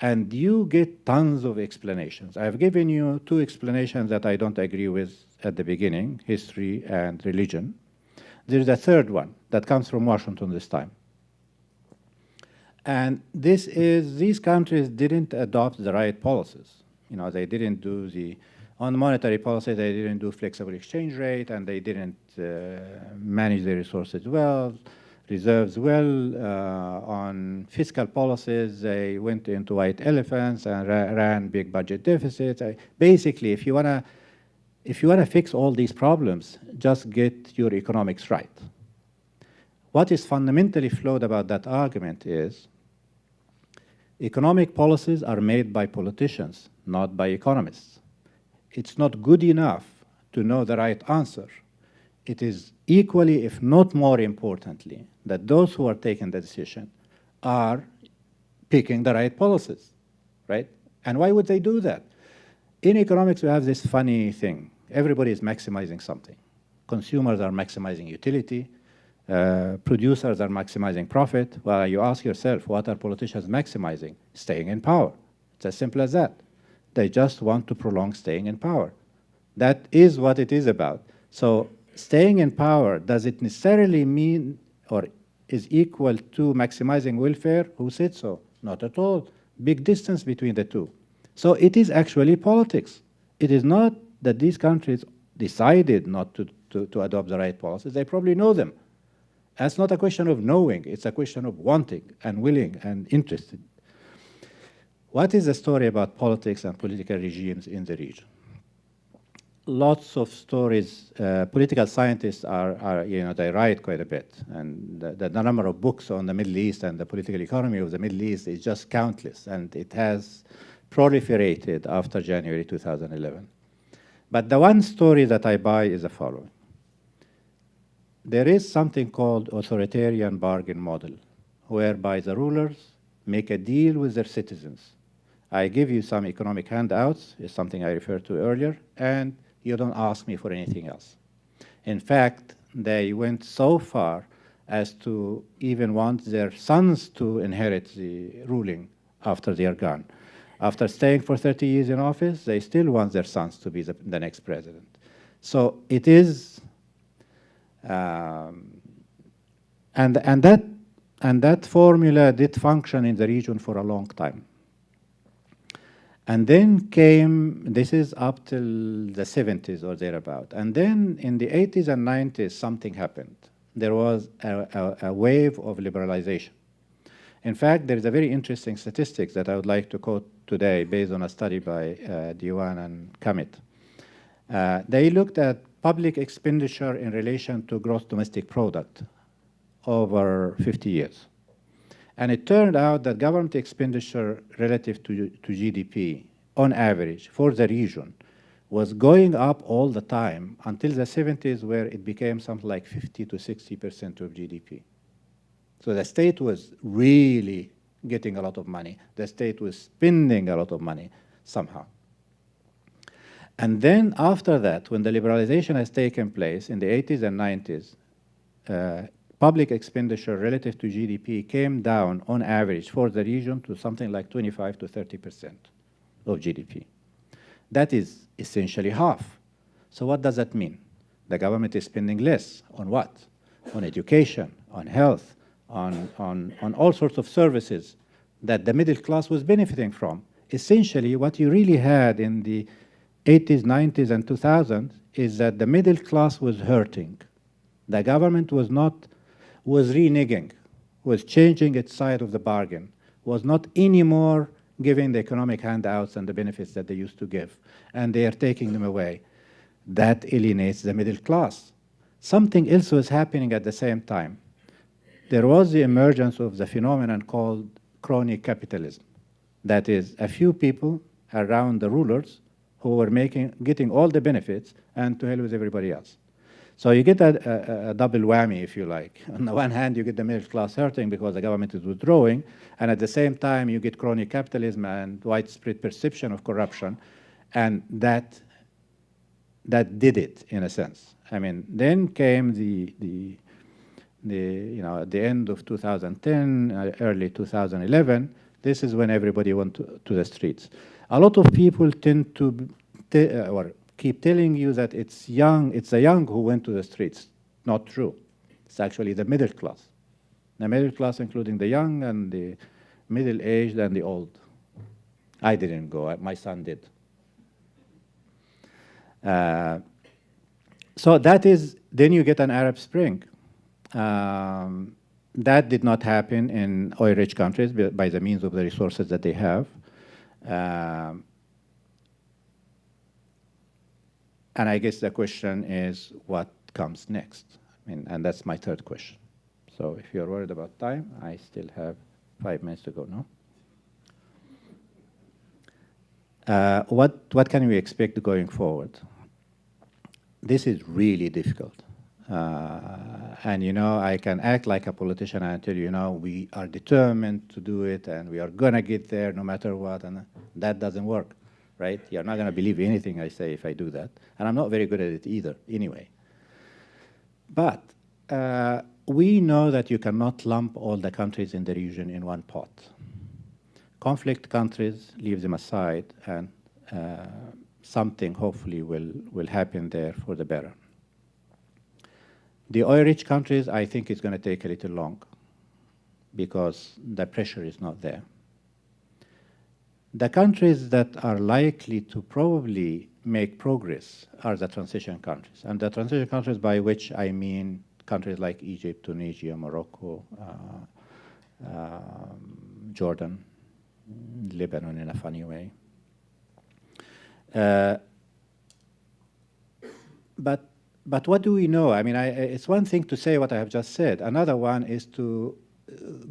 And you get tons of explanations. I've given you two explanations that I don't agree with at the beginning, history and religion. There's a third one that comes from Washington this time. And this is, these countries didn't adopt the right policies. You know, they didn't do on monetary policy, they didn't do flexible exchange rate, and they didn't manage their resources well, reserves well. On fiscal policies, they went into white elephants and ran big budget deficits. Basically, if you want to fix all these problems, just get your economics right. What is fundamentally flawed about that argument is economic policies are made by politicians, not by economists. It's not good enough to know the right answer. It is equally, if not more importantly, that those who are taking the decision are picking the right policies, right? And why would they do that? In economics, we have this funny thing. Everybody is maximizing something. Consumers are maximizing utility. Producers are maximizing profit. Well, you ask yourself, what are politicians maximizing? Staying in power. It's as simple as that. They just want to prolong staying in power. That is what it is about. So staying in power, does it necessarily mean or is equal to maximizing welfare? Who said so? Not at all. Big distance between the two. So it is actually politics. It is not that these countries decided not to adopt the right policies. They probably know them. That's not a question of knowing. It's a question of wanting and willing and interested. What is the story about politics and political regimes in the region? Lots of stories. Political scientists they write quite a bit. And the number of books on the Middle East and the political economy of the Middle East is just countless. And it has proliferated after January 2011. But the one story that I buy is the following. There is something called authoritarian bargain model, whereby the rulers make a deal with their citizens. I give you some economic handouts, is something I referred to earlier, and you don't ask me for anything else. In fact, they went so far as to even want their sons to inherit the ruling after they are gone. After staying for 30 years in office, they still want their sons to be the next president. So it is, and that formula did function in the region for a long time. And then came, this is up till the 70s or thereabout. And then in the 80s and 90s, something happened. There was a wave of liberalization. In fact, there is a very interesting statistic that I would like to quote today based on a study by Diwan and Kamit. They looked at public expenditure in relation to gross domestic product over 50 years. And it turned out that government expenditure relative to GDP, on average, for the region, was going up all the time until the 70s, where it became something like 50 to 60% of GDP. So the state was really getting a lot of money. The state was spending a lot of money somehow. And then after that, when the liberalization has taken place in the 80s and 90s, public expenditure relative to GDP came down on average for the region to something like 25 to 30% of GDP. That is essentially half. So what does that mean? The government is spending less on what? On education, on health, on all sorts of services that the middle class was benefiting from. Essentially, what you really had in the 80s, 90s, and 2000s is that the middle class was hurting. The government was reneging, was changing its side of the bargain, was not anymore giving the economic handouts and the benefits that they used to give, and they are taking them away. That alienates the middle class. Something else was happening at the same time. There was the emergence of the phenomenon called crony capitalism. That is, a few people around the rulers who were getting all the benefits and to hell with everybody else. So you get a double whammy, if you like. On the one hand, you get the middle class hurting because the government is withdrawing, and at the same time, you get crony capitalism and widespread perception of corruption, and that did it, in a sense. I mean, then came the at the end of 2010, early 2011. This is when everybody went to the streets. A lot of people tend to keep telling you that it's the young who went to the streets. Not true. It's actually the middle class. The middle class, including the young and the middle-aged and the old. I didn't go, my son did. So that is, then you get an Arab Spring. That did not happen in oil-rich countries by the means of the resources that they have. And I guess the question is, what comes next? I mean, and that's my third question. So if you're worried about time, I still have 5 minutes to go, no? What can we expect going forward? This is really difficult. And, I can act like a politician and tell you, we are determined to do it and we are going to get there no matter what. And that doesn't work, right? You're not going to believe anything I say if I do that. And I'm not very good at it either, anyway. But we know that you cannot lump all the countries in the region in one pot. Conflict countries, leave them aside, and something hopefully will happen there for the better. The oil-rich countries, I think it's going to take a little long because the pressure is not there. The countries that are likely to probably make progress are the transition countries. And the transition countries, by which I mean countries like Egypt, Tunisia, Morocco, Jordan, Lebanon in a funny way. But what do we know? I mean, it's one thing to say what I have just said. Another one is to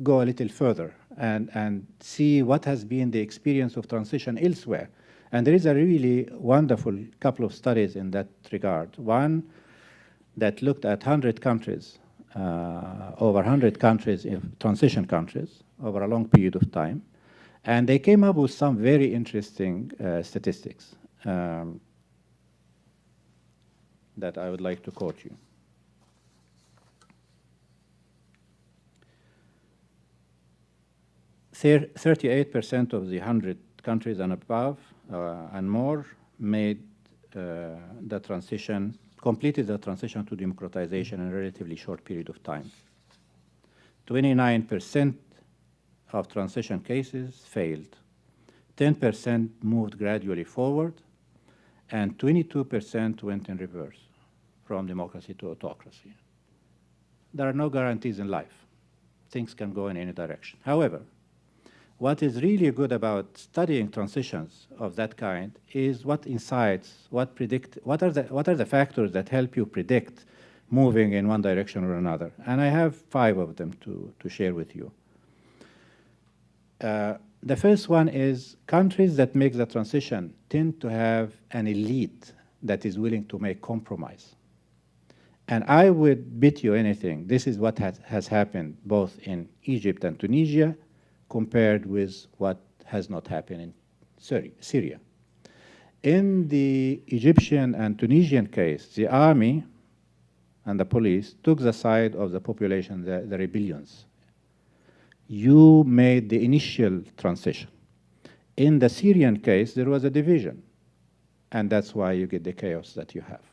go a little further and see what has been the experience of transition elsewhere. And there is a really wonderful couple of studies in that regard. One that looked at 100 countries, over 100 countries, transition countries, over a long period of time. And they came up with some very interesting statistics that I would like to quote you. 38% of the 100 countries and above and more made the transition, completed the transition to democratization in a relatively short period of time. 29% of transition cases failed. 10% moved gradually forward, and 22% went in reverse from democracy to autocracy. There are no guarantees in life. Things can go in any direction. However, what is really good about studying transitions of that kind is what insights, what are the factors that help you predict moving in one direction or another. And I have 5 of them to share with you. The first one is countries that make the transition tend to have an elite that is willing to make compromise. And I would bet you anything, this is what has happened both in Egypt and Tunisia compared with what has not happened in Syria. In the Egyptian and Tunisian case, the army and the police took the side of the population, the rebellions. You made the initial transition. In the Syrian case, there was a division, and that's why you get the chaos that you have.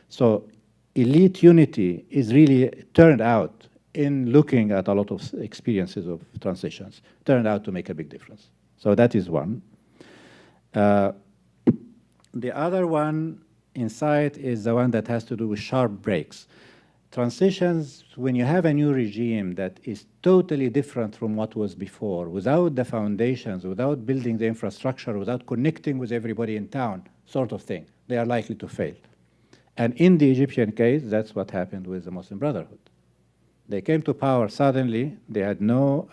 So elite unity is really turned out in looking at a lot of experiences of transitions, turned out to make a big difference. So that is one. The other one insight is the one that has to do with sharp breaks. Transitions, when you have a new regime that is totally different from what was before, without the foundations, without building the infrastructure, without connecting with everybody in town, sort of thing, they are likely to fail. And in the Egyptian case, that's what happened with the Muslim Brotherhood. They came to power suddenly. They had no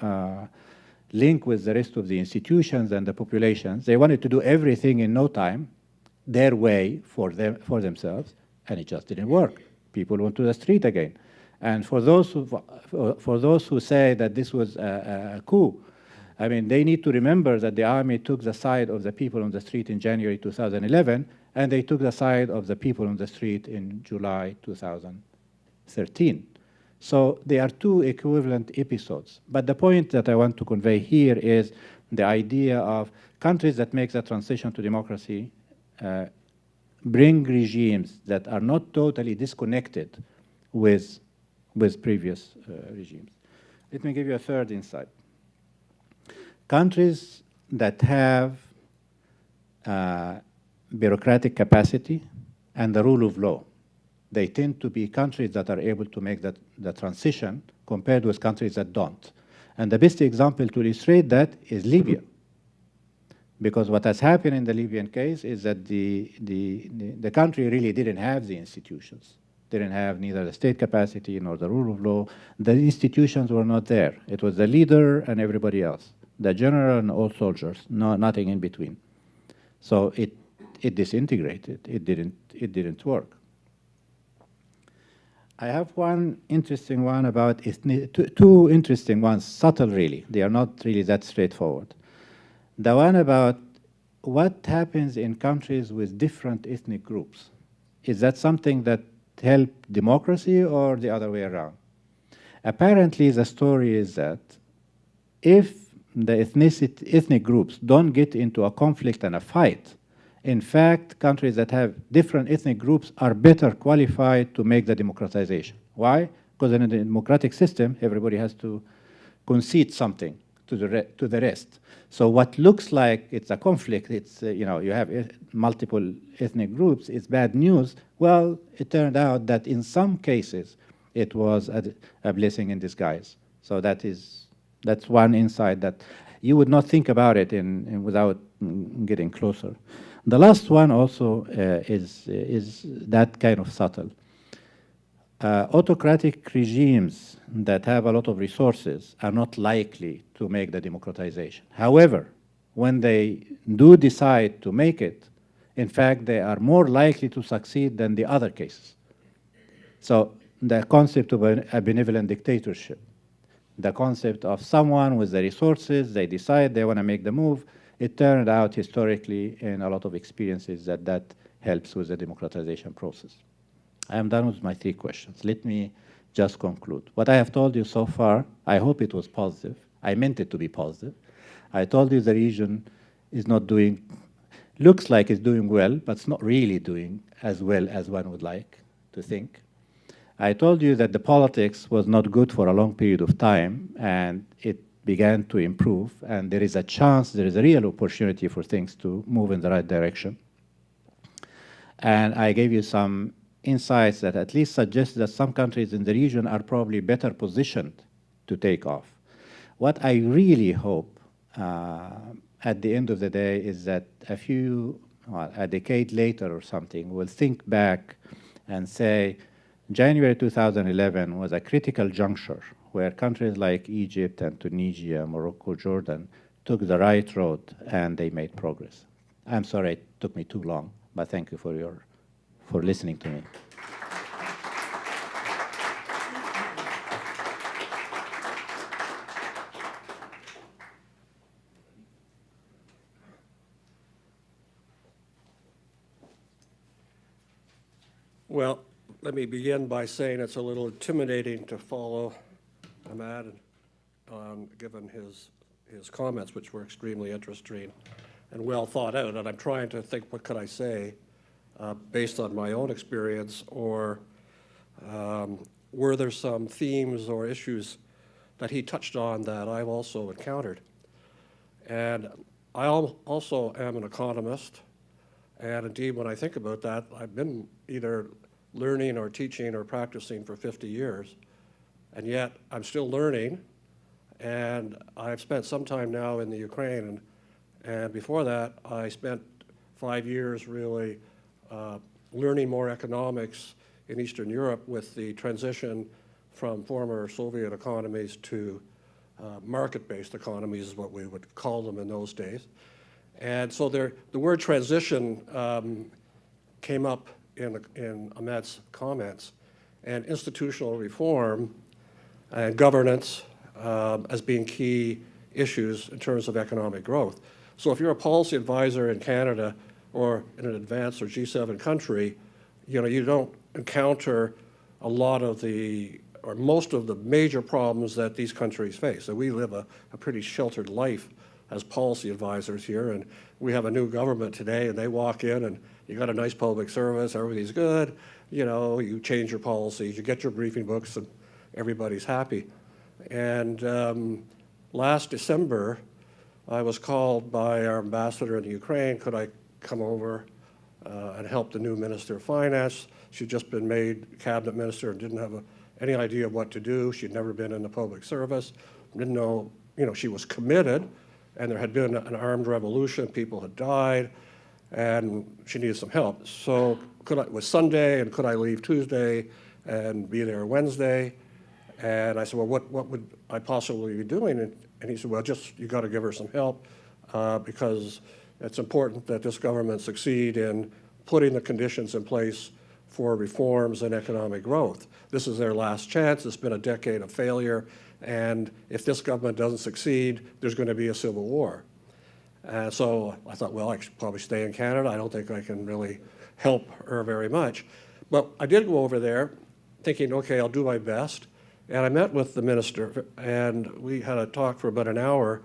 link with the rest of the institutions and the populations. They wanted to do everything in no time, their way for themselves, and it just didn't work. People went to the street again. And for those who say that this was a coup, I mean, they need to remember that the army took the side of the people on the street in January 2011, and they took the side of the people on the street in July 2013. So they are 2 equivalent episodes. But the point that I want to convey here is the idea of countries that make the transition to democracy bring regimes that are not totally disconnected with previous regimes. Let me give you a third insight. Countries that have bureaucratic capacity and the rule of law, they tend to be countries that are able to make the transition compared with countries that don't. And the best example to illustrate that is Libya. Because what has happened in the Libyan case is that the country really didn't have the institutions, didn't have neither the state capacity nor the rule of law. The institutions were not there. It was the leader and everybody else, the general and all soldiers, nothing in between. So it disintegrated. It didn't work. I have one interesting one about two interesting ones, subtle really. They are not really that straightforward. The one about what happens in countries with different ethnic groups. Is that something that helped democracy or the other way around? Apparently, the story is that if the ethnic groups don't get into a conflict and a fight, in fact, countries that have different ethnic groups are better qualified to make the democratization. Why? Because in a democratic system, everybody has to concede something to the rest. So what looks like it's a conflict, it's, you have multiple ethnic groups, it's bad news. Well, it turned out that in some cases, it was a blessing in disguise. So that's one insight that you would not think about it without getting closer. The last one also is that kind of subtle. Autocratic regimes that have a lot of resources are not likely to make the democratization. However, when they do decide to make it, in fact, they are more likely to succeed than the other cases. So the concept of a benevolent dictatorship, the concept of someone with the resources, they decide they want to make the move, it turned out historically in a lot of experiences that helps with the democratization process. I am done with my 3 questions. Let me just conclude. What I have told you so far, I hope it was positive. I meant it to be positive. I told you the region is not doing, looks like it's doing well, but it's not really doing as well as one would like to think. I told you that the politics was not good for a long period of time, and it began to improve, and there is a chance, there is a real opportunity for things to move in the right direction. And I gave you some insights that at least suggest that some countries in the region are probably better positioned to take off. What I really hope at the end of the day is that a decade later or something, we'll think back and say, January 2011 was a critical juncture where countries like Egypt and Tunisia, Morocco, Jordan took the right road and they made progress. I'm sorry it took me too long, but thank you for listening to me. Well, let me begin by saying it's a little intimidating to follow Ahmed given his comments, which were extremely interesting and well thought out. And I'm trying to think, what could I say based on my own experience, or were there some themes or issues that he touched on that I've also encountered? And I also am an economist, and indeed, when I think about that, I've been either learning or teaching or practicing for 50 years, and yet I'm still learning, and I've spent some time now in the Ukraine, and before that, I spent 5 years really learning more economics in Eastern Europe with the transition from former Soviet economies to market-based economies is what we would call them in those days. And so the word transition came up in Ahmed's comments, and institutional reform and governance as being key issues in terms of economic growth. So if you're a policy advisor in Canada or in an advanced or G7 country, you don't encounter a lot of or most of the major problems that these countries face. So we live a pretty sheltered life as policy advisors here, and we have a new government today, and they walk in and you got a nice public service, everything's good, you change your policies, you get your briefing books, and everybody's happy. And last December, I was called by our ambassador in the Ukraine, could I come over and help the new Minister of Finance? She'd just been made cabinet minister and didn't have any idea of what to do. She'd never been in the public service, didn't know, she was committed, and there had been an armed revolution, people had died, and she needed some help. So it was Sunday, and could I leave Tuesday and be there Wednesday? And I said, well, what would I possibly be doing? And he said, well, you got to give her some help because it's important that this government succeed in putting the conditions in place for reforms and economic growth. This is their last chance. It's been a decade of failure, and if this government doesn't succeed, there's going to be a civil war. So I thought, well, I should probably stay in Canada. I don't think I can really help her very much. But I did go over there thinking, okay, I'll do my best. And I met with the minister, and we had a talk for about an hour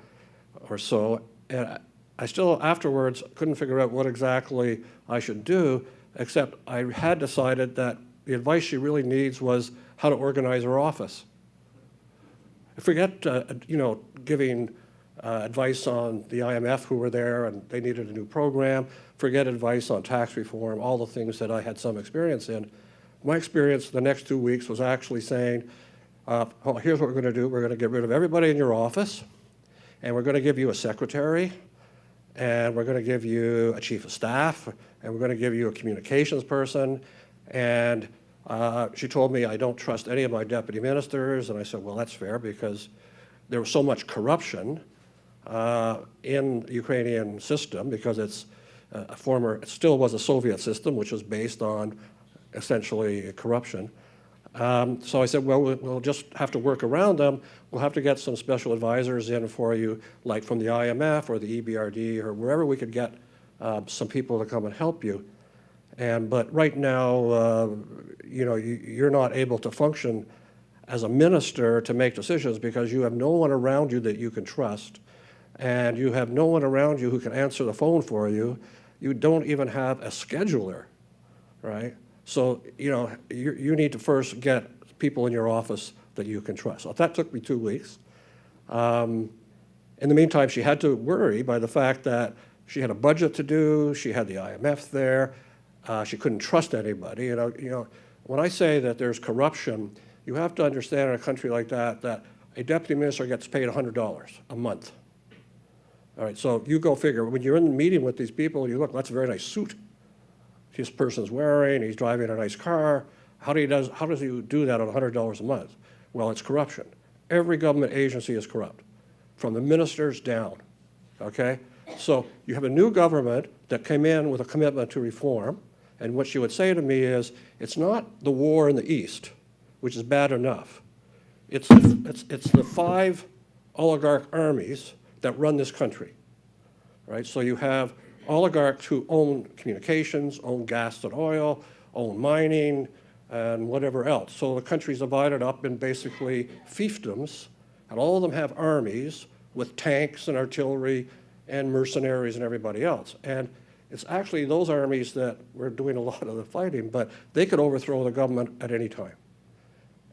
or so. And I still afterwards couldn't figure out what exactly I should do, except I had decided that the advice she really needs was how to organize her office. Forget, giving advice on the IMF who were there and they needed a new program. Forget advice on tax reform, all the things that I had some experience in. My experience the next 2 weeks was actually saying, here's what we're going to do. We're going to get rid of everybody in your office, and we're going to give you a secretary, and we're going to give you a chief of staff, and we're going to give you a communications person. And she told me I don't trust any of my deputy ministers, and I said, well, that's fair, because there was so much corruption in the Ukrainian system, because it's it still was a Soviet system, which was based on essentially corruption. So I said, well, we'll just have to work around them. We'll have to get some special advisors in for you, like from the IMF or the EBRD or wherever we could get some people to come and help you. But right now, you're not able to function as a minister to make decisions because you have no one around you that you can trust, and you have no one around you who can answer the phone for you. you don't even have a scheduler, right? So, you know, you need to first get people in your office that you can trust. So that took me 2 weeks. In the meantime, she had to worry by the fact that she had a budget to do, she had the IMF there, she couldn't trust anybody. You know, when I say that there's corruption, you have to understand in a country like that, that a deputy minister gets paid $100 a month. All right, so you go figure. When you're in the meeting with these people, you look, that's a very nice suit this person's wearing, he's driving a nice car. How does he do that on $100 a month? Well, it's corruption. Every government agency is corrupt, from the ministers down, okay? So you have a new government that came in with a commitment to reform, and what she would say to me is, it's not the war in the East, which is bad enough. It's the 5 oligarch armies that run this country, right? So you have oligarchs who own communications, own gas and oil, own mining, and whatever else. So the country's divided up in basically fiefdoms, and all of them have armies with tanks and artillery and mercenaries and everybody else. And it's actually those armies that were doing a lot of the fighting, but they could overthrow the government at any time.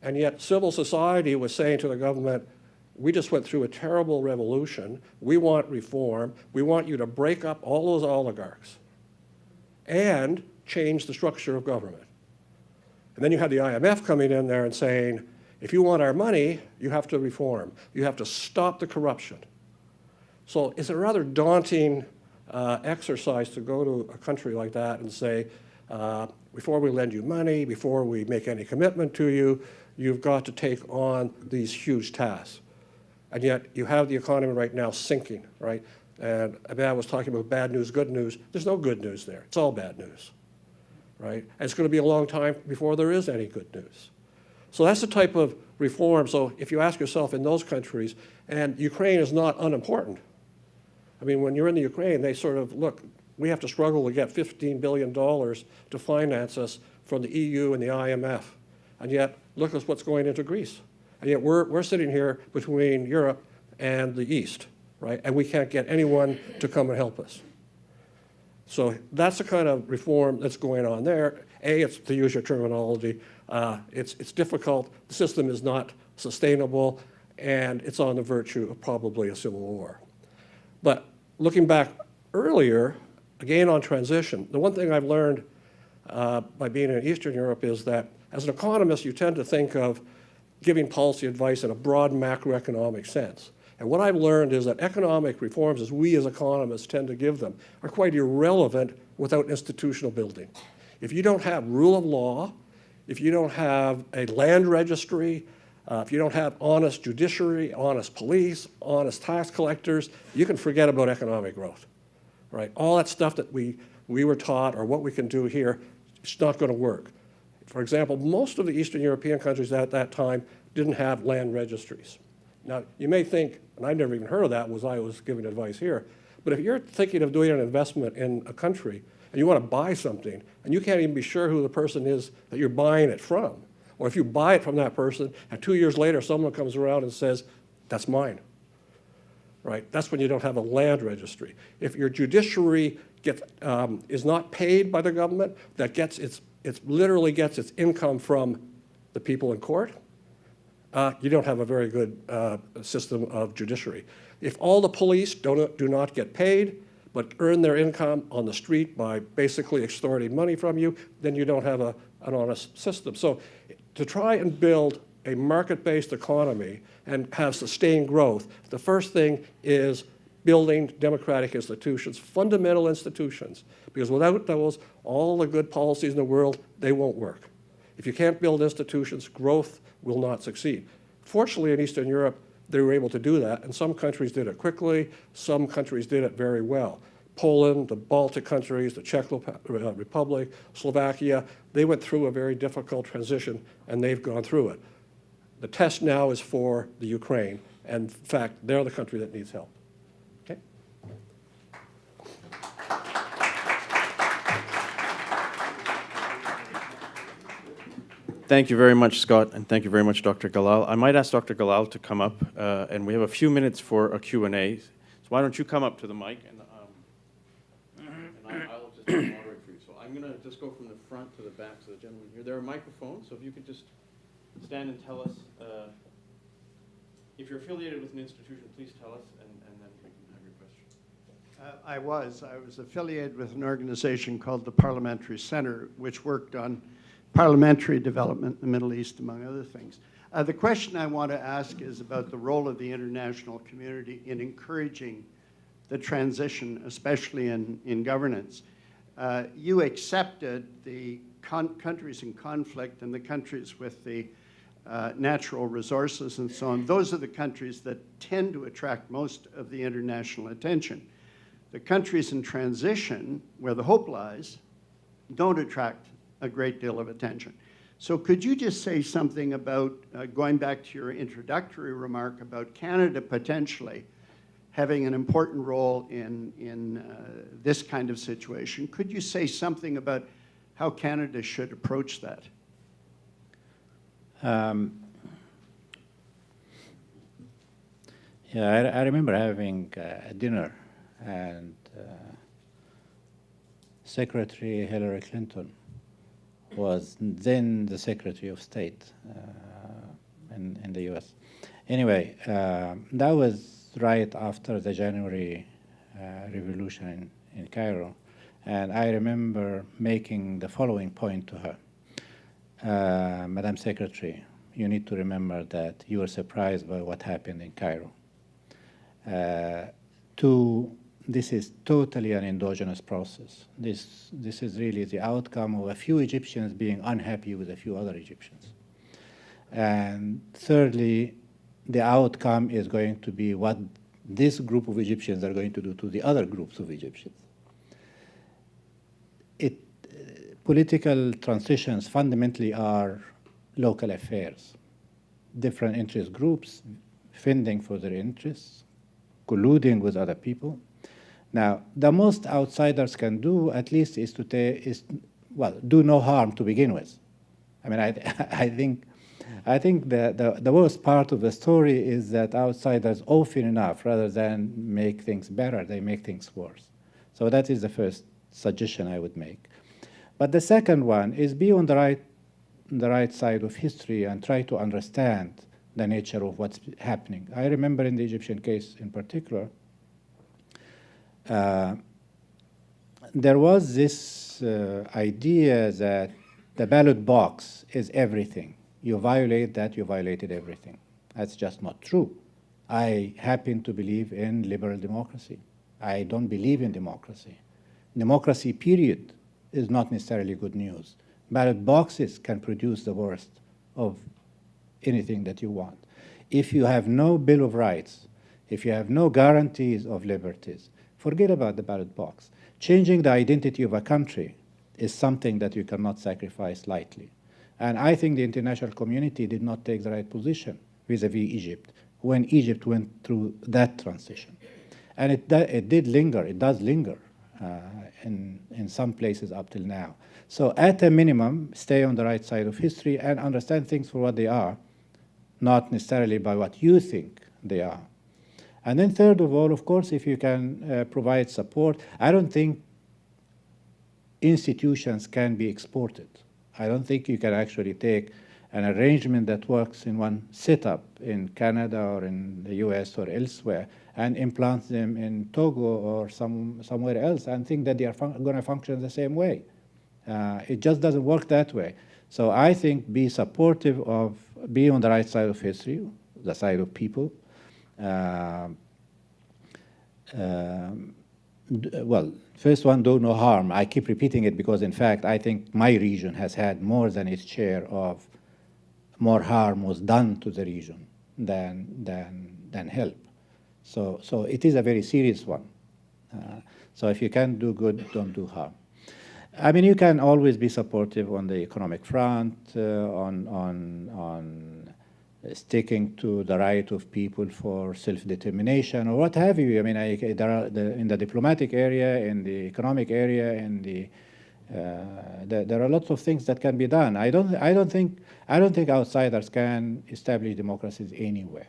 And yet civil society was saying to the government, we just went through a terrible revolution. We want reform. We want you to break up all those oligarchs and change the structure of government. And then you had the IMF coming in there and saying, if you want our money, you have to reform. You have to stop the corruption. So it's a rather daunting exercise to go to a country like that and say, before we lend you money, before we make any commitment to you, you've got to take on these huge tasks. And yet you have the economy right now sinking, right? And Ahmed was talking about bad news, good news. There's no good news there. It's all bad news, right? And it's going to be a long time before there is any good news. So that's the type of reform. So if you ask yourself in those countries, and Ukraine is not unimportant. I mean, when you're in the Ukraine, they sort of, look, we have to struggle to get $15 billion to finance us from the EU and the IMF. And yet, look at what's going into Greece. And yet we're sitting here between Europe and the East, right? And we can't get anyone to come and help us. So that's the kind of reform that's going on there. It's, to use your terminology, it's difficult, the system is not sustainable, and it's on the virtue of probably a civil war. But looking back earlier, again on transition, the one thing I've learned by being in Eastern Europe is that as an economist, you tend to think of giving policy advice in a broad macroeconomic sense. And what I've learned is that economic reforms, as we as economists tend to give them, are quite irrelevant without institutional building. If you don't have rule of law, if you don't have a land registry, if you don't have honest judiciary, honest police, honest tax collectors, you can forget about economic growth, right? All that stuff that we were taught or what we can do here, it's not going to work. For example, most of the Eastern European countries at that time didn't have land registries. Now, you may think, and I never even heard of that as I was giving advice here, but if you're thinking of doing an investment in a country and you want to buy something and you can't even be sure who the person is that you're buying it from, or if you buy it from that person and 2 years later someone comes around and says, that's mine, right? That's when you don't have a land registry. If your judiciary is not paid by the government, that gets it literally gets its income from the people in court, you don't have a very good system of judiciary. If all the police do not get paid, but earn their income on the street by basically extorting money from you, then you don't have an honest system. So to try and build a market-based economy and have sustained growth, the first thing is building democratic institutions, fundamental institutions, because without those, all the good policies in the world, they won't work. If you can't build institutions, growth will not succeed. Fortunately, in Eastern Europe, they were able to do that, and some countries did it quickly, some countries did it very well. Poland, the Baltic countries, the Czech Republic, Slovakia, they went through a very difficult transition, and they've gone through it. The test now is for the Ukraine, and in fact, they're the country that needs help. Okay? Thank you very much, Scott, and thank you very much, Dr. Galal. I might ask Dr. Galal to come up, and we have a few minutes for a Q&A. So why don't you come up to the mic, and I'll moderate for you. So I'm going to just go from the front to the back. So the gentleman here, there are microphones. So if you could just stand and tell us, if you're affiliated with an institution, please tell us, and then we can have your question. I was affiliated with an organization called the Parliamentary Center, which worked on parliamentary development in the Middle East, among other things. The question I want to ask is about the role of the international community in encouraging the transition, especially in governance. You accepted the countries in conflict and the countries with the natural resources and so on. Those are the countries that tend to attract most of the international attention. The countries in transition, where the hope lies, don't attract a great deal of attention. So could you just say something about, going back to your introductory remark about Canada potentially having an important role in this kind of situation? Could you say something about how Canada should approach that? Yeah, I remember having a dinner, and Secretary Hillary Clinton was then the Secretary of State in the US. Anyway, that was right after the January revolution in Cairo, and I remember making the following point to her. Madam Secretary, you need to remember that you were surprised by what happened in Cairo. This is totally an endogenous process. This is really the outcome of a few Egyptians being unhappy with a few other Egyptians. And thirdly, the outcome is going to be what this group of Egyptians are going to do to the other groups of Egyptians. Political transitions fundamentally are local affairs. Different interest groups fending for their interests, colluding with other people. Now, the most outsiders can do, at least, is to do no harm to begin with. I mean, I think the worst part of the story is that outsiders often enough, rather than make things better, they make things worse. So that is the first suggestion I would make. But the second one is be on the right side of history and try to understand the nature of what's happening. I remember in the Egyptian case in particular, there was this idea that the ballot box is everything. You violate that, you violated everything. That's just not true. I happen to believe in liberal democracy. I don't believe in democracy. Democracy, period, is not necessarily good news. Ballot boxes can produce the worst of anything that you want. If you have no Bill of Rights, if you have no guarantees of liberties, forget about the ballot box. Changing the identity of a country is something that you cannot sacrifice lightly. And I think the international community did not take the right position vis-à-vis Egypt when Egypt went through that transition. And it did linger, it does linger in some places up till now. So at a minimum, stay on the right side of history and understand things for what they are, not necessarily by what you think they are. And then third of all, of course, if you can provide support, I don't think institutions can be exported. I don't think you can actually take an arrangement that works in one setup in Canada or in the US or elsewhere and implant them in Togo or somewhere else and think that they are going to function the same way. It just doesn't work that way. So I think be supportive of, be on the right side of history, the side of people. Well, first one, do no harm. I keep repeating it because, in fact, I think my region has had more than its share of more harm was done to the region than help. So it is a very serious one. So if you can do good, don't do harm. I mean, you can always be supportive on the economic front, on sticking to the right of people for self-determination or what have you. I mean, there are in the diplomatic area, in the economic area, in the there are lots of things that can be done. I don't think outsiders can establish democracies anywhere.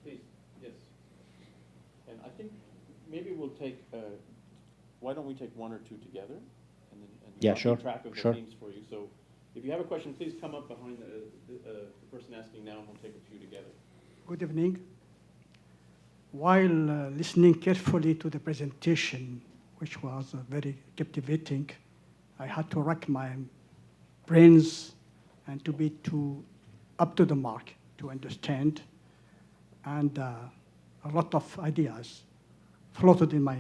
Please, yes. And I think maybe we'll take why don't we take one or two together? And Yeah, I'll sure, keep track of the sure. themes for you. So if you have a question, please come up behind the person asking now, and we'll take a few together. Good evening. While listening carefully to the presentation, which was very captivating, I had to rack my brains and to be up to the mark to understand. And a lot of ideas floated in my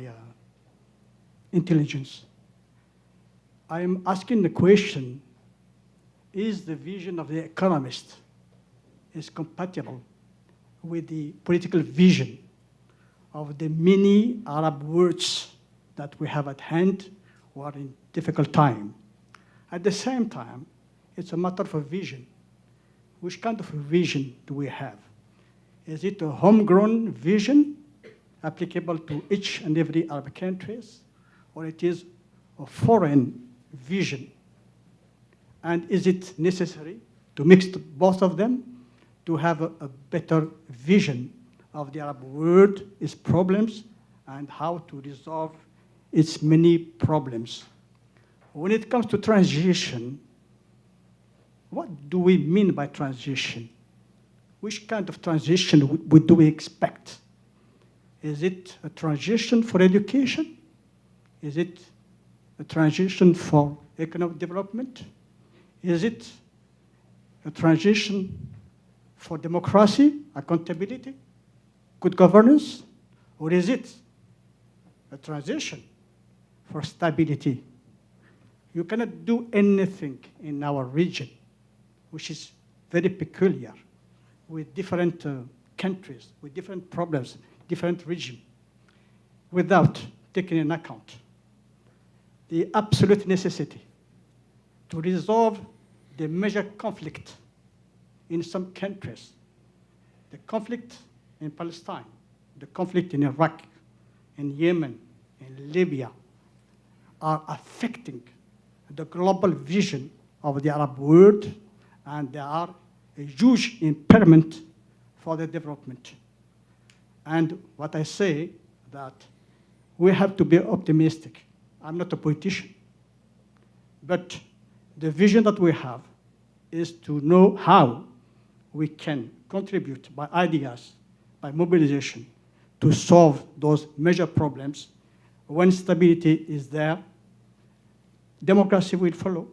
intelligence. I am asking the question, is the vision of the economist is compatible with the political vision of the many Arab words that we have at hand who are in difficult time? At the same time, it's a matter of a vision. Which kind of a vision do we have? Is it a homegrown vision applicable to each and every Arab countries, or it is a foreign vision? And is it necessary to mix both of them to have a better vision of the Arab world, its problems, and how to resolve its many problems? When it comes to transition, what do we mean by transition? Which kind of transition do we expect? Is it a transition for education? Is it a transition for economic development? Is it a transition for democracy, accountability, good governance? Or is it a transition for stability? You cannot do anything in our region, which is very peculiar, with different countries, with different problems, different regions, without taking into account the absolute necessity to resolve the major conflict in some countries. The conflict in Palestine, the conflict in Iraq, in Yemen, in Libya, are affecting the global vision of the Arab world, and they are a huge impairment for the development. And what I say, that we have to be optimistic. I'm not a politician, but the vision that we have is to know how we can contribute by ideas, by mobilization, to solve those major problems. When stability is there, democracy will follow,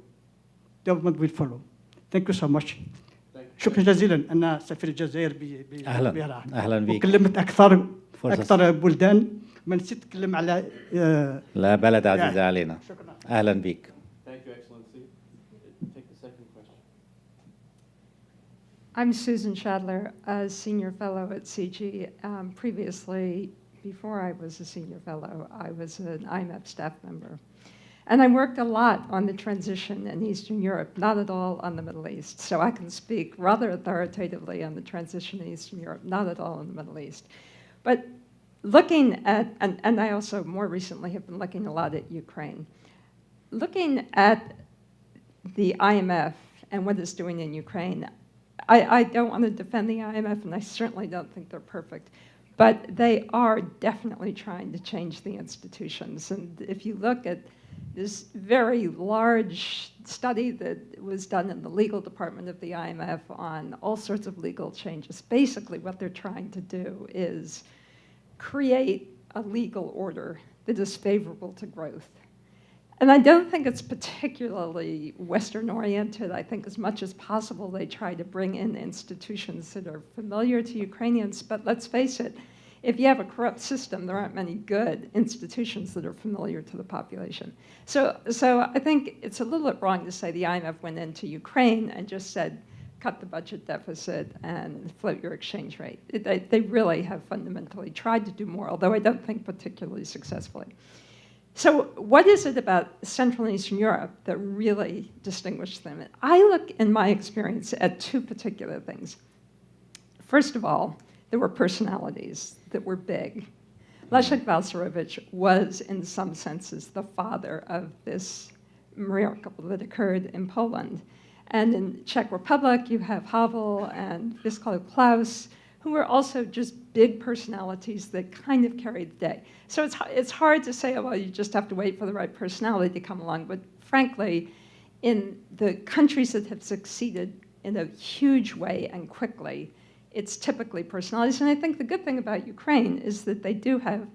development will follow. Thank you so much. شكرا جزيلا. أنا سفير الجزائر أهلا بك. وكلمت أكثر بلدان، ما نسيت أتكلم على لا بلد عزيز علينا. شكرا. أهلا بك. Thank you, Excellency. Take the second question. I'm Susan Shadler, a senior fellow at CIGI. Previously, before I was a senior fellow, I was an IMF staff member. And I worked a lot on the transition in Eastern Europe, not at all on the Middle East. So I can speak rather authoritatively on the transition in Eastern Europe, not at all in the Middle East. But looking at, and I also more recently have been looking a lot at Ukraine. Looking at the IMF and what it's doing in Ukraine, I don't want to defend the IMF, and I certainly don't think they're perfect. But they are definitely trying to change the institutions. And if you look at this very large study that was done in the legal department of the IMF on all sorts of legal changes, basically what they're trying to do is create a legal order that is favorable to growth. And I don't think it's particularly Western-oriented. I think as much as possible they try to bring in institutions that are familiar to Ukrainians. But let's face it, if you have a corrupt system, there aren't many good institutions that are familiar to the population. So I think it's a little bit wrong to say the IMF went into Ukraine and just said, cut the budget deficit and float your exchange rate. They really have fundamentally tried to do more, although I don't think particularly successfully. So what is it about Central and Eastern Europe that really distinguished them? I look, in my experience, at two particular things. First of all, there were personalities that were big. Leszek Balcerowicz was, in some senses, the father of this miracle that occurred in Poland. And in Czech Republic, you have Havel and Václav Klaus, who were also just big personalities that kind of carried the day. So it's hard to say, oh, well, you just have to wait for the right personality to come along. But frankly, in the countries that have succeeded in a huge way and quickly, it's typically personalities. And I think the good thing about Ukraine is that they do have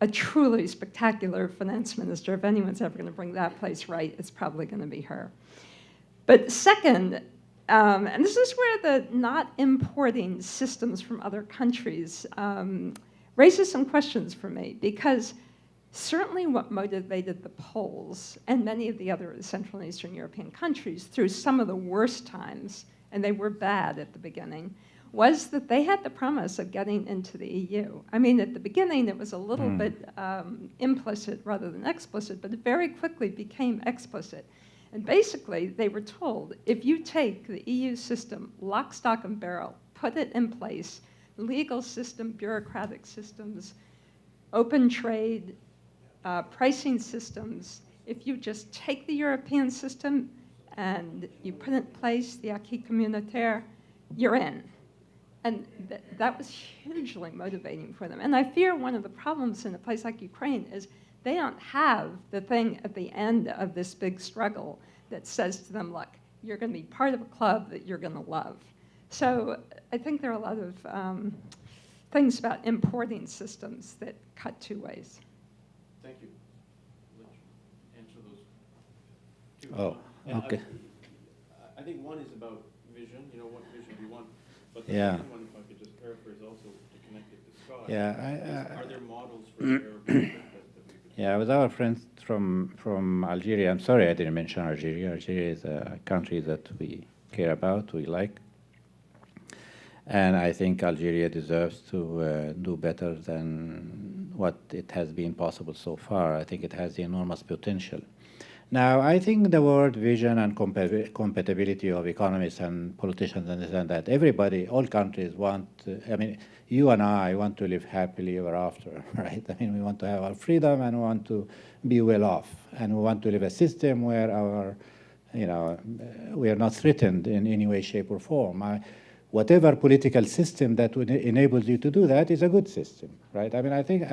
a truly spectacular finance minister. If anyone's ever going to bring that place right, it's probably going to be her. But second, and this is where the not importing systems from other countries raises some questions for me, because certainly what motivated the Poles and many of the other Central and Eastern European countries through some of the worst times, and they were bad at the beginning, was that they had the promise of getting into the EU. I mean, at the beginning, it was a little bit implicit rather than explicit, but it very quickly became explicit. And basically, they were told, if you take the EU system, lock, stock, and barrel, put it in place, legal system, bureaucratic systems, open trade, pricing systems, if you just take the European system and you put in place the acquis communautaire, you're in. And that was hugely motivating for them. And I fear one of the problems in a place like Ukraine is they don't have the thing at the end of this big struggle that says to them, look, you're going to be part of a club that you're going to love. So I think there are a lot of things about importing systems that cut two ways. Thank you. Let's answer those two. Oh, And okay. I think one is about vision, what vision do you want? But the Yeah. second one, if I could just paraphrase also to connect it to Scott. Yeah, Are there models for Arab that we could? Yeah, with our friends from Algeria, I'm sorry I didn't mention Algeria. Algeria is a country that we care about, we like. And I think Algeria deserves to do better than what it has been possible so far. I think it has enormous potential. Now, I think the word vision and compatibility of economists and politicians understand that everybody, all countries want, I mean, you and I want to live happily ever after, right? I mean, we want to have our freedom and we want to be well off. And we want to live a system where our, we are not threatened in any way, shape, or form. Whatever political system that would enables you to do that is a good system, right? I mean, I think,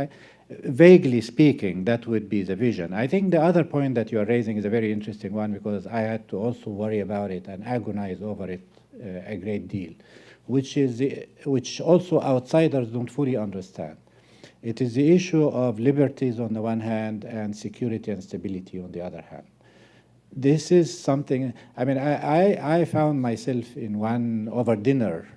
vaguely speaking, that would be the vision. I think the other point that you are raising is a very interesting one, because I had to also worry about it and agonize over it a great deal, which also outsiders don't fully understand. It is the issue of liberties on the one hand and security and stability on the other hand. This is something, I mean, I found myself in one over dinner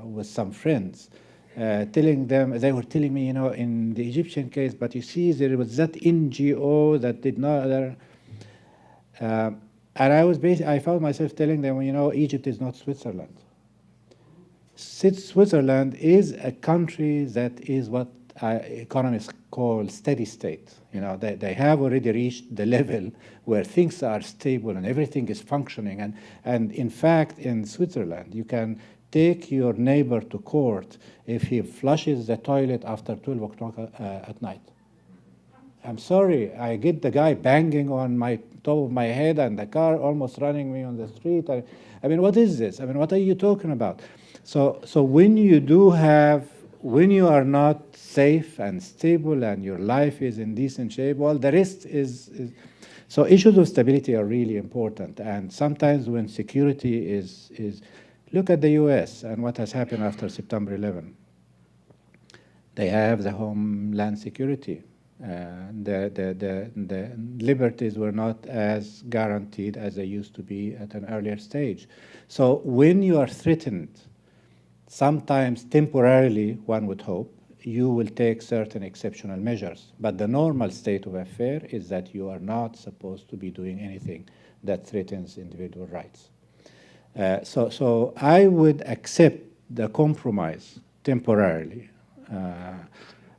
with some friends, telling them, they were telling me, in the Egyptian case, but you see, there was that NGO that did not, and I found myself telling them, Egypt is not Switzerland. Switzerland is a country that is what economists call steady state. They have already reached the level where things are stable and everything is functioning. And in fact, in Switzerland, you can take your neighbor to court if he flushes the toilet after 12 o'clock at night. I'm sorry, I get the guy banging on my top of my head and the car almost running me on the street. I mean, what is this? I mean, what are you talking about? So when when you are not safe and stable and your life is in decent shape, well, the rest is so issues of stability are really important. And sometimes when security is look at the US and what has happened after September 11. They have the homeland security. The liberties were not as guaranteed as they used to be at an earlier stage. So when you are threatened, sometimes temporarily, one would hope, you will take certain exceptional measures. But the normal state of affairs is that you are not supposed to be doing anything that threatens individual rights. So I would accept the compromise temporarily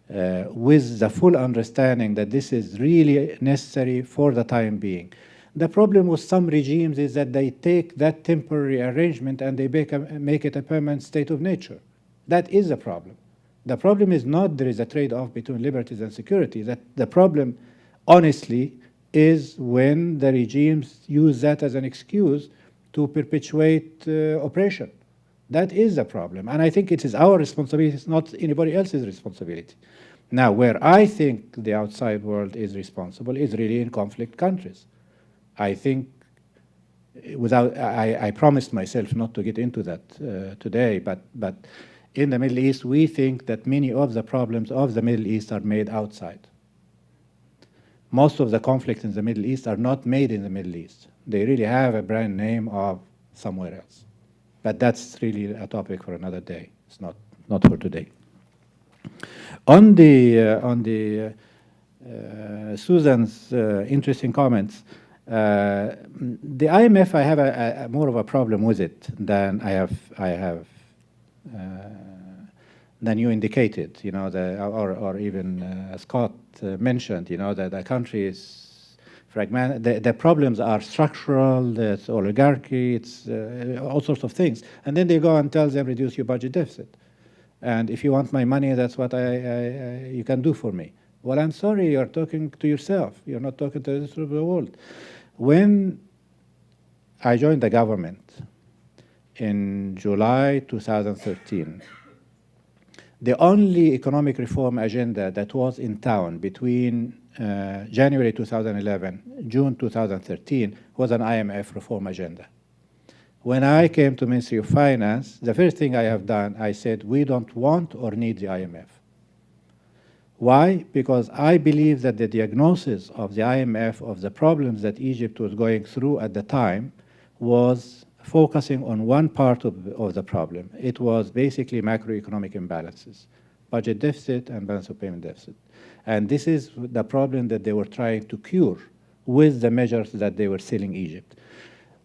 with the full understanding that this is really necessary for the time being. The problem with some regimes is that they take that temporary arrangement and they make it a permanent state of nature. That is a problem. The problem is not there is a trade-off between liberties and security. That the problem, honestly, is when the regimes use that as an excuse to perpetuate oppression. That is the problem. And I think it is our responsibility, it's not anybody else's responsibility. Now, where I think the outside world is responsible is really in conflict countries. I think, I promised myself not to get into that today, but in the Middle East, we think that many of the problems of the Middle East are made outside. Most of the conflicts in the Middle East are not made in the Middle East. They really have a brand name of somewhere else. But that's really a topic for another day. It's not for today. On the Susan's interesting comments, the IMF, I have a more of a problem with it than than you indicated. You know, or even Scott mentioned. You know, that the country is fragmented. The problems are structural. It's oligarchy. It's all sorts of things. And then they go and tell them reduce your budget deficit. And if you want my money, that's what you can do for me. Well, I'm sorry, you're talking to yourself. You're not talking to the rest of the world. When I joined the government in July 2013, the only economic reform agenda that was in town between January 2011, June 2013, was an IMF reform agenda. When I came to Ministry of Finance, the first thing I have done, I said, we don't want or need the IMF. Why? Because I believe that the diagnosis of the IMF of the problems that Egypt was going through at the time was focusing on one part of the problem. It was basically macroeconomic imbalances, budget deficit and balance of payment deficit. And this is the problem that they were trying to cure with the measures that they were selling Egypt.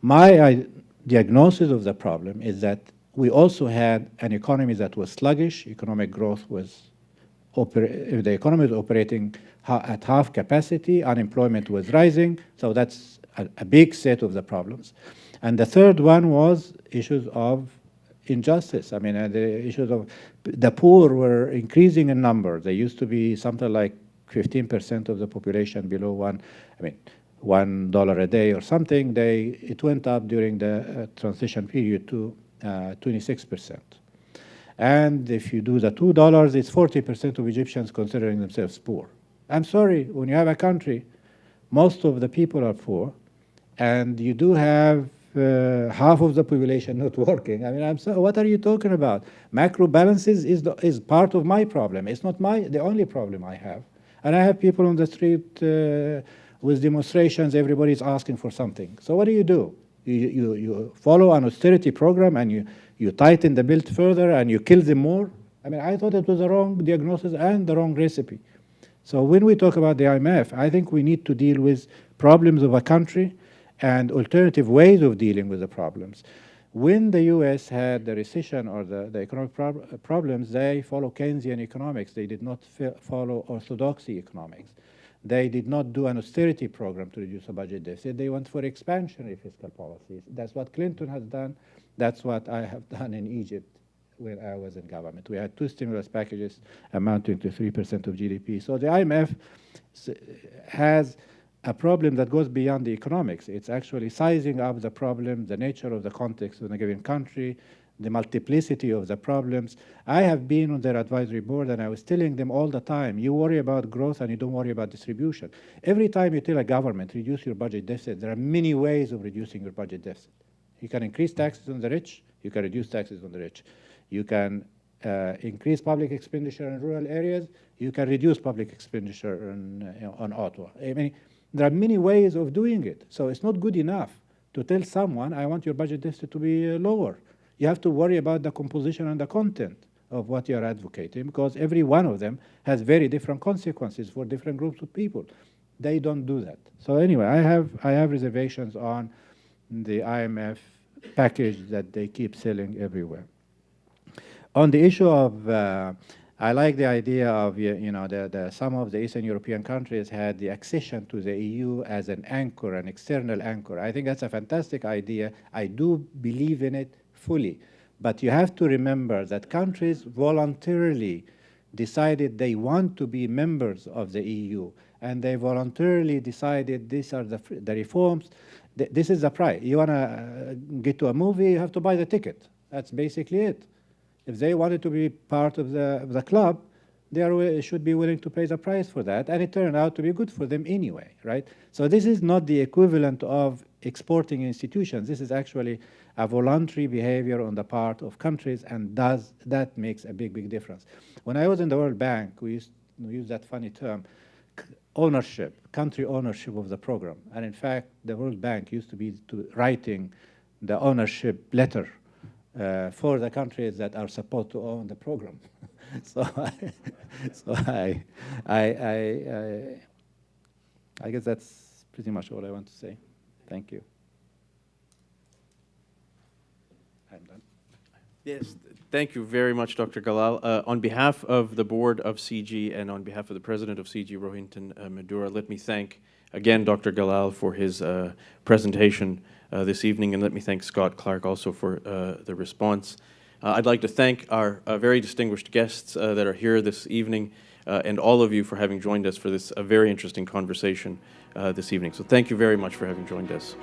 My diagnosis of the problem is that we also had an economy that was sluggish. Economic growth was, the economy was operating at half capacity. Unemployment was rising. So that's a big set of the problems. And the third one was issues of injustice. I mean, the issues of the poor were increasing in number. There used to be something like 15% of the population below $1 a day or something. It went up during the transition period to 26%. And if you do the $2, it's 40% of Egyptians considering themselves poor. I'm sorry, when you have a country, most of the people are poor, and you do have half of the population not working. I mean, I'm sorry, what are you talking about? Macro balances is part of my problem. It's not the only problem I have. And I have people on the street with demonstrations, everybody's asking for something. So what do? You follow an austerity program and you tighten the belt further and you kill them more? I mean, I thought it was the wrong diagnosis and the wrong recipe. So when we talk about the IMF, I think we need to deal with problems of a country and alternative ways of dealing with the problems. When the US had the recession or the economic problems, they follow Keynesian economics. They did not follow orthodoxy economics. They did not do an austerity program to reduce the budget deficit. They went for expansionary fiscal policies. That's what Clinton has done. That's what I have done in Egypt when I was in government. We had 2 stimulus packages amounting to 3% of GDP. So the IMF has a problem that goes beyond the economics. It's actually sizing up the problem, the nature of the context of a given country, the multiplicity of the problems. I have been on their advisory board, and I was telling them all the time, you worry about growth and you don't worry about distribution. Every time you tell a government, reduce your budget deficit, there are many ways of reducing your budget deficit. You can increase taxes on the rich, you can reduce taxes on the rich. You can increase public expenditure in rural areas, you can reduce public expenditure on Ottawa. I mean, there are many ways of doing it. So it's not good enough to tell someone, I want your budget deficit to be lower. You have to worry about the composition and the content of what you're advocating, because every one of them has very different consequences for different groups of people. They don't do that. So anyway, I have reservations on the IMF package that they keep selling everywhere. On the issue of, I like the idea of, some of the Eastern European countries had the accession to the EU as an anchor, an external anchor. I think that's a fantastic idea. I do believe in it fully. But you have to remember that countries voluntarily decided they want to be members of the EU, and they voluntarily decided these are the reforms. This is the price. You want to get to a movie, you have to buy the ticket. That's basically it. If they wanted to be part of the club, should be willing to pay the price for that, and it turned out to be good for them anyway, right? So this is not the equivalent of exporting institutions. This is actually a voluntary behavior on the part of countries, and that makes a big, big difference. When I was in the World Bank, we used to use that funny term, ownership, country ownership of the program. And in fact, the World Bank used to be writing the ownership letter for the countries that are supposed to own the program. I guess that's pretty much all I want to say. Thank you. I'm done. Yes, thank you very much, Dr. Galal. On behalf of the board of CIGI and on behalf of the president of CIGI, Rohinton Medura, let me thank again Dr. Galal for his presentation this evening, and let me thank Scott Clark also for the response. I'd like to thank our very distinguished guests that are here this evening and all of you for having joined us for this very interesting conversation this evening. So thank you very much for having joined us.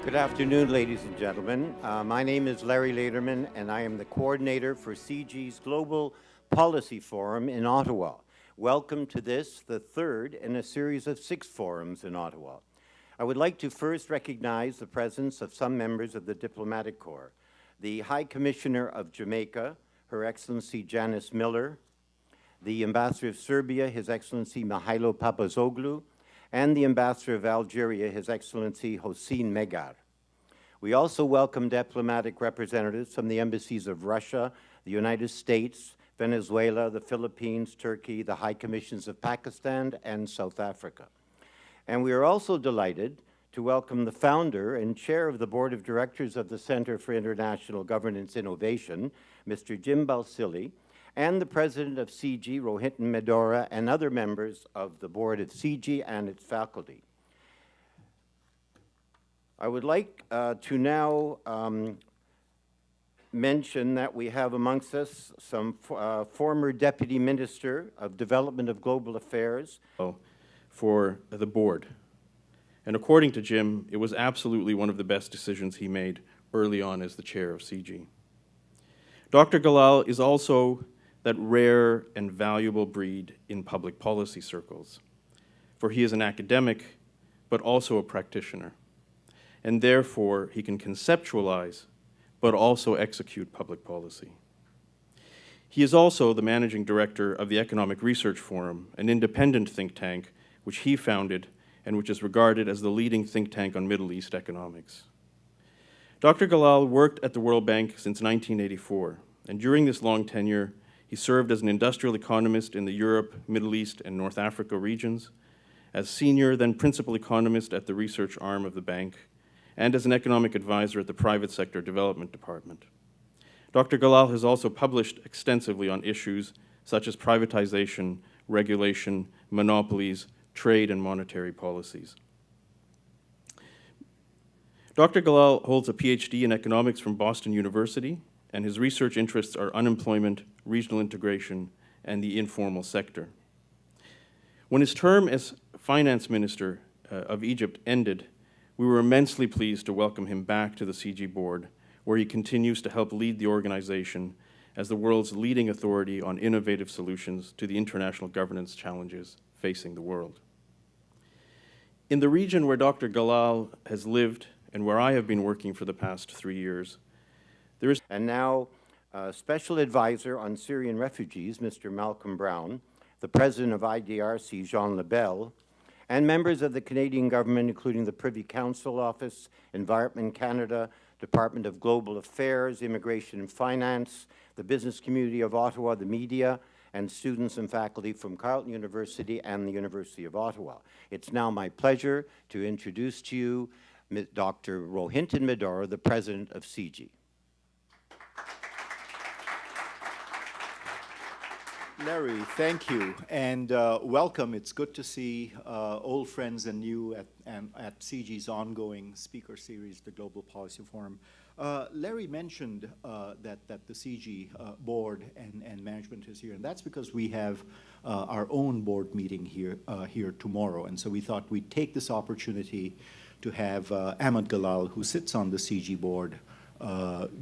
Good afternoon, ladies and gentlemen. My name is Larry Lederman, and I am the coordinator for CIGI's Global Policy Forum in Ottawa. Welcome to this, the third in a series of 6 forums in Ottawa. I would like to first recognize the presence of some members of the Diplomatic Corps, the High Commissioner of Jamaica, Her Excellency Janice Miller, the Ambassador of Serbia, His Excellency Mihailo Papazoglou, and the Ambassador of Algeria, His Excellency Hossein Megar. We also welcome diplomatic representatives from the embassies of Russia, the United States, Venezuela, the Philippines, Turkey, the High Commissions of Pakistan, and South Africa. And we are also delighted to welcome the founder and chair of the Board of Directors of the Center for International Governance Innovation, Mr. Jim Balsillie, and the president of CIGI, Rohinton Medura, and other members of the board of CIGI and its faculty. I would like to now mention that we have amongst us some former Deputy Minister of Development of Global Affairs. For the board. And according to Jim, it was absolutely one of the best decisions he made early on as the chair of CIGI. Dr. Galal is also that rare and valuable breed in public policy circles, for he is an academic, but also a practitioner. And therefore, he can conceptualize, but also execute public policy. He is also the managing director of the Economic Research Forum, an independent think tank which he founded and which is regarded as the leading think tank on Middle East economics. Dr. Galal worked at the World Bank since 1984, and during this long tenure, he served as an industrial economist in the Europe, Middle East, and North Africa regions, as senior, then principal economist at the research arm of the bank, and as an economic advisor at the Private Sector Development Department. Dr. Galal has also published extensively on issues such as privatization, regulation, monopolies, trade, and monetary policies. Dr. Galal holds a PhD in economics from Boston University, and his research interests are unemployment, regional integration, and the informal sector. When his term as finance minister of Egypt ended, we were immensely pleased to welcome him back to the CIGI board, where he continues to help lead the organization as the world's leading authority on innovative solutions to the international governance challenges facing the world. In the region where Dr. Galal has lived and where I have been working for the past 3 years, there is... And now Special Advisor on Syrian Refugees, Mr. Malcolm Brown, the President of IDRC, Jean Lebel, and members of the Canadian government, including the Privy Council Office, Environment Canada, Department of Global Affairs, Immigration and Finance, the business community of Ottawa, the media, and students and faculty from Carleton University and the University of Ottawa. It's now my pleasure to introduce to you Dr. Rohinton Medora, the President of CIGI. Larry, thank you, and welcome. It's good to see old friends and new at CIGI's ongoing speaker series, the Global Policy Forum. Larry mentioned that the CIGI board and management is here, and that's because we have our own board meeting here tomorrow, and so we thought we'd take this opportunity to have Ahmed Galal, who sits on the CIGI board,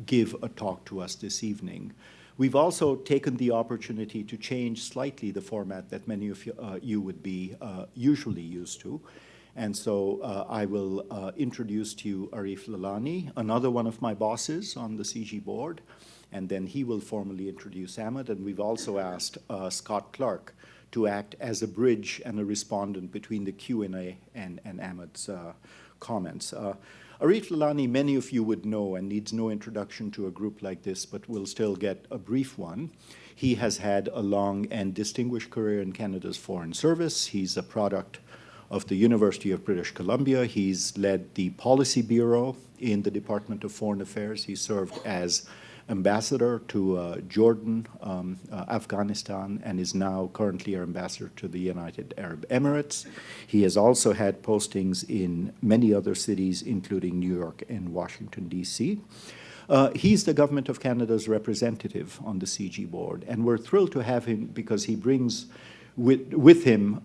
give a talk to us this evening. We've also taken the opportunity to change slightly the format that many of you would be usually used to. And so I will introduce to you Arif Lalani, another one of my bosses on the CIGI board, and then he will formally introduce Ahmed. And we've also asked Scott Clark to act as a bridge and a respondent between the Q&A and Ahmed's comments. Arif Lalani, many of you would know and needs no introduction to a group like this, but will still get a brief one. He has had a long and distinguished career in Canada's Foreign Service. He's a product of the University of British Columbia. He's led the Policy Bureau in the Department of Foreign Affairs. He served as ambassador to Jordan, Afghanistan, and is now currently our ambassador to the United Arab Emirates. He has also had postings in many other cities, including New York and Washington, D.C. He's the Government of Canada's representative on the CIGI board, and we're thrilled to have him because he brings with him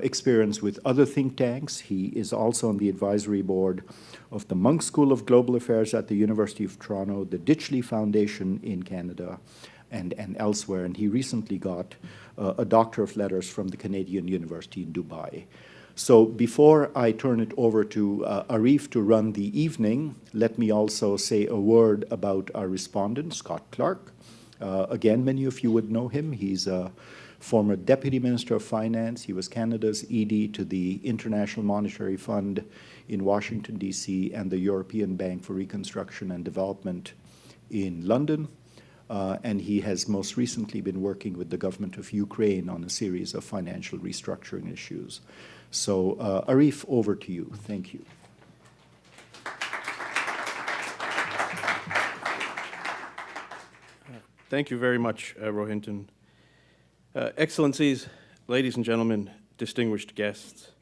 experience with other think tanks. He is also on the advisory board of the Monk School of Global Affairs at the University of Toronto, the Ditchley Foundation in Canada, and elsewhere. And he recently got a Doctor of Letters from the Canadian University in Dubai. So before I turn it over to Arif to run the evening, let me also say a word about our respondent, Scott Clark. Again, many of you would know him. He's a former Deputy Minister of Finance. He was Canada's ED to the International Monetary Fund in Washington, D.C., and the European Bank for Reconstruction and Development in London. And he has most recently been working with the government of Ukraine on a series of financial restructuring issues. So, Arif, over to you. Thank you. Thank you very much, Rohinton. Excellencies, ladies and gentlemen, distinguished guests.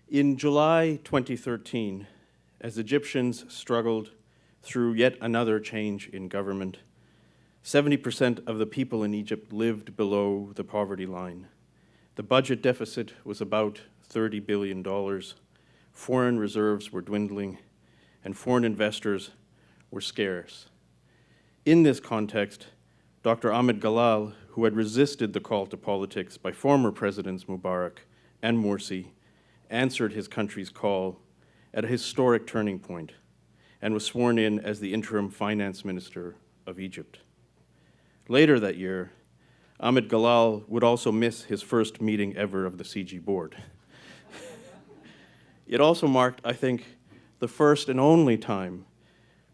In July 2013, as Egyptians struggled through yet another change in government, 70% of the people in Egypt lived below the poverty line. The budget deficit was about $30 billion. Foreign reserves were dwindling, and foreign investors were scarce. In this context, Dr. Ahmed Galal, who had resisted the call to politics by former Presidents Mubarak and Morsi, answered his country's call at a historic turning point and was sworn in as the interim finance minister of Egypt. Later that year, Ahmed Galal would also miss his first meeting ever of the CIGI board. It also marked, I think, the first and only time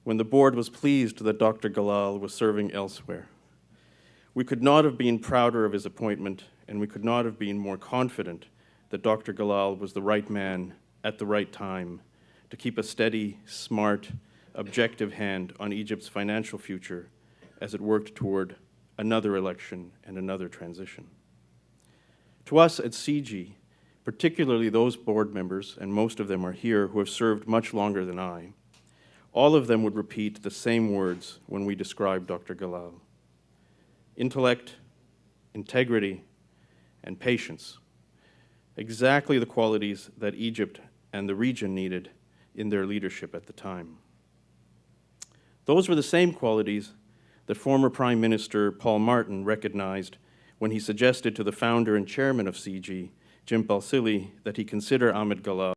when the board was pleased that Dr. Galal was serving elsewhere. We could not have been prouder of his appointment, and we could not have been more confident that Dr. Galal was the right man at the right time to keep a steady, smart, objective hand on Egypt's financial future as it worked toward another election and another transition. To us at CIGI, particularly those board members, and most of them are here, who have served much longer than I, all of them would repeat the same words when we describe Dr. Galal: intellect, integrity, and patience. Exactly the qualities that Egypt and the region needed in their leadership at the time. Those were the same qualities that former Prime Minister Paul Martin recognized when he suggested to the founder and chairman of CIGI, Jim Balsillie, that he consider Ahmed Galal